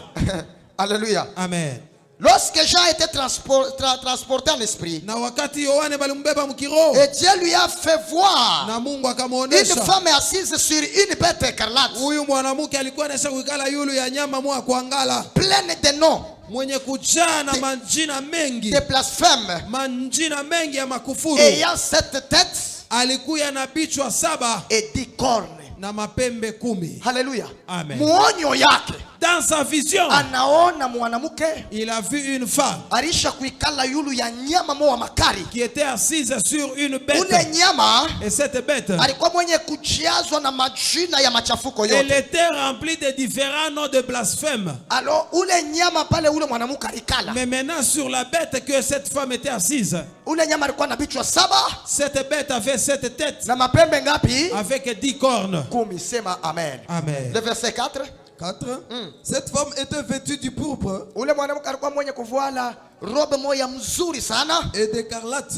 S1: Alléluia.
S3: Amen.
S1: Lorsque Jean était transporté en esprit,
S3: Na wakati Yohane balimbeba mkiroho
S1: et Dieu lui a fait voir
S3: na Mungu
S1: une
S3: akamuonesha
S1: femme assise sur une bête écarlate,
S3: huyu mwanamke alikuwa anaweza kuikala yule ya nyama mwa kuangala,
S1: pleine de noms,
S3: mwenye kujaa na majina mengi,
S1: de blasphèmes,
S3: majina mengi ya makufuru.
S1: ayant 7 têtes
S3: Alikuya na bichwa 7
S1: et 10 cornes.
S3: na mapembe 10.
S1: Alléluia.
S3: Amen.
S1: Muonyo yake
S3: Dans sa vision,
S1: anaona mwanamke
S3: il a vu une femme
S1: alisha kuikala yulu ya nyama moa makari.
S3: qui était assise sur une bête.
S1: Ule nyama
S3: Et cette bête,
S1: alikuwa mwenye kujiazwa na majina ya machafuko
S3: elle
S1: yote.
S3: était remplie de différents noms de blasphème.
S1: Alors ule nyama pale ule mwanamke alikala.
S3: Mais maintenant, sur la bête que cette femme était assise,
S1: Ule nyama alikuwa na bichwa 7
S3: cette bête avait 7 têtes
S1: na mapembe ngapi?
S3: avec 10 cornes.
S1: 10. Sema amen.
S3: Amen.
S1: Le verset 4.
S4: 4. Cette femme était vêtue du pourpre
S1: Ule mwanamke alikuwa mwenye kuvala robe moja mzuri sana,
S4: et d'écarlate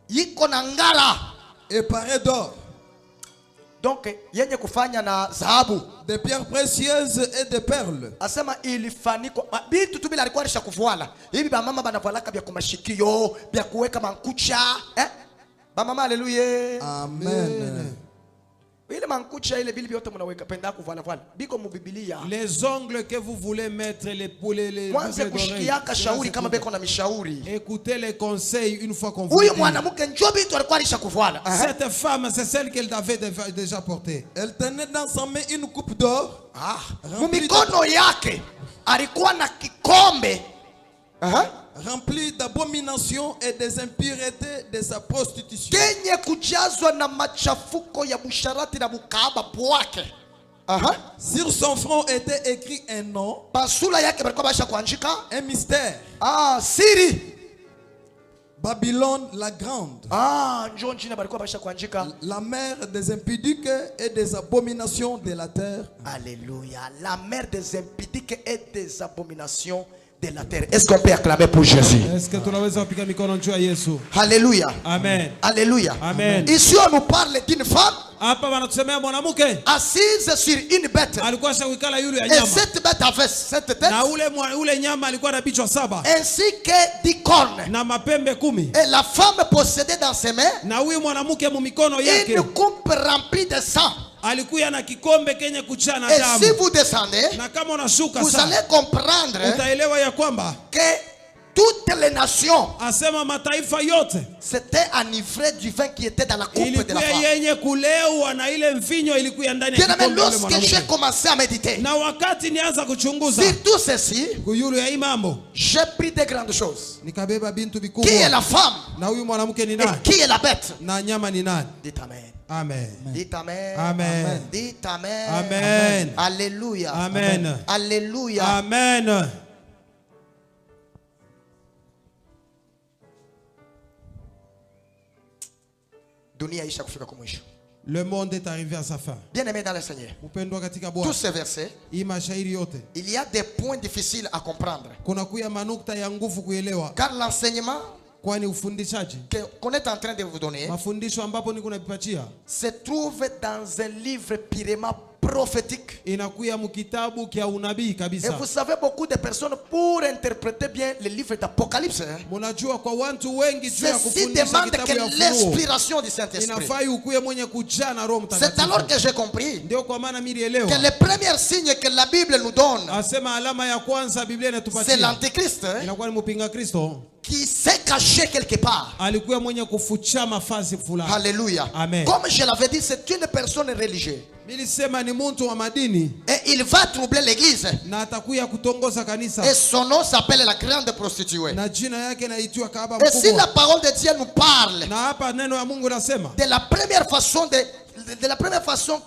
S1: iko na ngara.
S4: et parée d'or,
S1: Donc yenye kufanya na dhahabu.
S4: des pierres précieuses et des perles.
S1: Asema ilifanikwa bitu tu bila alikuwa alisha kuvuala. Hivi ba mama banavalaka vya kumashikio, vya kuweka mankucha, Ba mama haleluya.
S4: Amen.
S1: Ile mankucha ile vile vyote mnaweka penda kuvala vala. Biko mu Biblia.
S3: Les ongles que vous voulez mettre, les poulets, les
S1: Mwanze
S3: boucles d'oreilles.
S1: kushikiaka shauri kama beko na mishauri.
S3: Écoutez les conseils une fois qu'on vous
S1: Huyu
S3: dit.
S1: mwanamke njoo bitu alikuwa alisha kuvuala.
S3: Cette femme, c'est celle qu'elle avait déjà portée.
S4: Elle tenait dans sa main une coupe d'or.
S1: Mumikono yake alikuwa na kikombe.
S4: Remplie d'abominations et des impuretés de sa prostitution.
S1: Kenye kujazwa na machafuko ya busharati na bukaba bwake.
S4: Sur son front était écrit un nom,
S1: Basula yake balikuwa basha kuandika
S4: un mystère.
S1: siri.
S4: Babylone la grande,
S1: Njoo jina balikuwa basha kuandika.
S4: la mère des impudiques et des abominations de la terre.
S1: Alléluia. La mère des impudiques et des abominations de la terre. Est-ce qu'on peut acclamer pour Jésus?
S3: Est-ce que tunaweza kupiga mikono juu ya Yesu?
S1: Alléluia.
S3: Amen.
S1: Alléluia.
S3: Amen.
S1: Ici on nous parle d'une femme
S3: Hapa wanatusemea mwanamke
S1: assise sur une bête.
S3: alikuwa shawikala yule ya
S1: Et
S3: nyama.
S1: cette bête avait 7 têtes
S3: Na ule nyama alikuwa na bichwa 7
S1: ainsi que 10 cornes.
S3: na mapembe 10.
S1: Et la femme possédait dans ses mains
S3: Na huyu mwanamke mu mikono yake
S1: une coupe remplie de sang.
S3: alikuwa na kikombe kenye kuchana
S1: Et
S3: damu.
S1: si vous descendez,
S3: Na kama unashuka
S1: vous allez
S3: sasa
S1: comprendre
S3: utaelewa ya kwamba
S1: que toutes les nations
S3: asema mataifa yote
S1: s'étaient enivrées du vin qui était dans la coupe de la
S3: ilikuwa
S1: femme.
S3: yenye kulewa na ile mvinyo ilikuwa ndani ya
S1: Bien aimé,
S3: kikombe ya yule
S1: lorsque j'ai
S3: mwanamke.
S1: commencé à méditer
S3: Na wakati nianza kuchunguza
S1: sur tout ceci,
S3: kuyulu ya hii mambo,
S1: j'ai pris des grandes choses.
S3: nikabeba bintu
S1: Qui est
S3: vikubwa.
S1: la femme
S3: Na huyu mwanamke ni
S1: et
S3: nani?
S1: qui est la bête?
S3: Na nyama ni nani?
S1: Dites Amen.
S3: Amen.
S1: Dites Amen.
S3: Amen.
S1: Dites Amen.
S3: Amen.
S1: Alléluia.
S3: Amen.
S1: Alléluia.
S3: Amen.
S1: Dunia isha kufika kwa mwisho.
S3: Le monde est arrivé à sa fin.
S1: Bien aimé dans le Seigneur.
S3: Upendwa katika
S1: Tous
S3: Bwana.
S1: ces versets,
S3: Hii mashairi yote
S1: il y a des points difficiles à comprendre.
S3: kuna kuya manukta ya nguvu kuelewa,
S1: Car l'enseignement
S3: kwani ufundishaji,
S1: qu'on est en train de vous donner
S3: mafundisho ambapo niko navipatia
S1: se trouve dans un livre purement prophétique.
S3: inakuya mukitabu kya unabii
S1: Et
S3: kabisa.
S1: vous savez, beaucoup de personnes, pour interpréter bien le livre d'Apocalypse,
S3: Munajua kwa watu wengi juu ya
S1: ceci
S3: kufundisha
S1: demande
S3: kitabu ya
S1: que
S3: Ufunuo
S1: l'inspiration du Saint-Esprit.
S3: inafai ukuye mwenye kujaa na Roho
S1: C'est alors
S3: Mtakatifu.
S1: que j'ai compris
S3: Ndio kwa maana mimi
S1: que
S3: nielewa
S1: le premier signe que la Bible nous donne,
S3: asema alama ya kwanza Biblia
S1: c'est
S3: inatupatia
S1: l'Antéchrist
S3: inakuwa ni mpinga Kristo,
S1: qui s'est caché quelque part.
S3: alikuwa mwenye kufucha mafasi fulani.
S1: Alléluia.
S3: Amen.
S1: Comme je l'avais dit, c'est une personne religieuse.
S3: Nilisema ni mtu wa madini
S1: Et il va troubler l'église.
S3: na atakuya kutongoza kanisa
S1: Et son nom s'appelle la grande prostituée.
S3: na jina yake naitwa kahaba
S1: Et si la
S3: mkubwa.
S1: parole de Dieu nous parle
S3: Na hapa neno ya Mungu nasema
S1: de la première façon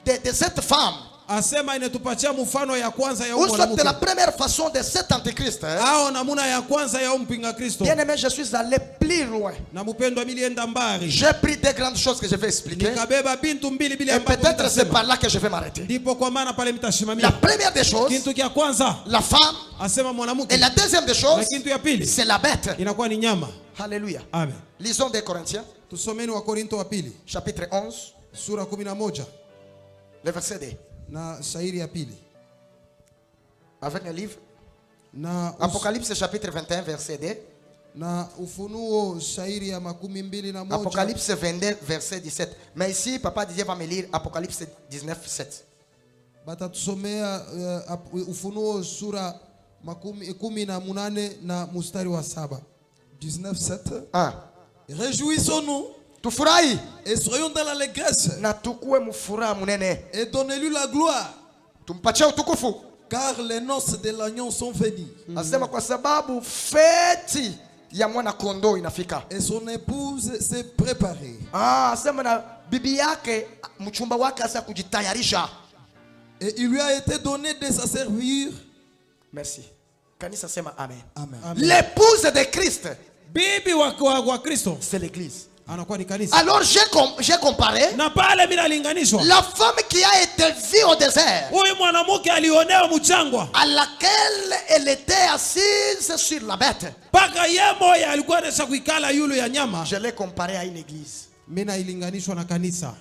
S1: de cette femme,
S3: asema inatupatia mfano ya kwanza ya
S1: ou soit de la
S3: mwanamke
S1: première façon de cet antéchrist,
S3: au namuna ya kwanza ya mpinga Kristo.
S1: bien aimé, je suis allé plus loin.
S3: Na mpendwa, milienda mbari
S1: J'ai pris des grandes choses que je vais expliquer.
S3: nikabeba bintu mbili bila
S1: Et
S3: ambapo
S1: peut-être c'est
S3: nitasema.
S1: par là que je vais m'arrêter.
S3: Ndipo kwa maana pale
S1: La
S3: mtashimamia
S1: première des choses,
S3: kintu kya kwanza
S1: la femme.
S3: asema mwanamke,
S1: Et la deuxième des
S3: na
S1: choses,
S3: kintu ya pili
S1: c'est la bête.
S3: inakuwa ni nyama.
S1: Alléluia.
S3: Amen.
S1: Lisons des Corinthiens,
S3: Tusomeni wa Korinto wa pili
S1: chapitre 11,
S3: sura 11
S1: le verset 2.
S3: na shairi ya pili
S1: Avec un livre,
S3: na
S1: Apocalypse chapitre 21, verset 2.
S3: na Ufunuo shairi ya 21.
S1: Apocalypse 22, verset 17. Mais ici, Papa Didier va me lire Apocalypse 19, 7.
S3: Batatusomea Ufunuo sura 18 na mustari wa 7.
S4: 19, 7.
S1: 1.
S4: Réjouissons-nous
S1: Tufurahi
S4: et soyons dans l'allégresse
S1: na tukue mufuraha munene.
S4: et donnez-lui la gloire,
S1: Tumpatie utukufu.
S4: car les noces de l'agneau sont venues.
S1: Asema kwa sababu feti ya mwana kondoo inafika.
S4: Et son épouse s'est préparée.
S1: Asema na bibi yake mchumba wake asa kujitayarisha.
S4: Et il lui a été donné de s'asservir.
S1: Merci. Kanisa sema amen.
S4: Amen.
S1: L'épouse de Christ,
S3: Bibi wa Kristo
S1: c'est l'église.
S3: anakuwa ni kanisa.
S1: Alors j'ai comparé
S3: Na pale mimi nalinganishwa.
S1: la femme qui a été vue au désert,
S3: Huyu mwanamke alionewa mchangwa.
S1: à laquelle elle était assise sur la bête.
S3: Paka yeye moya alikuwa anasha kuikala yule ya nyama.
S1: Je l'ai comparé à une église.
S2: Mimi nailinganishwa na kanisa.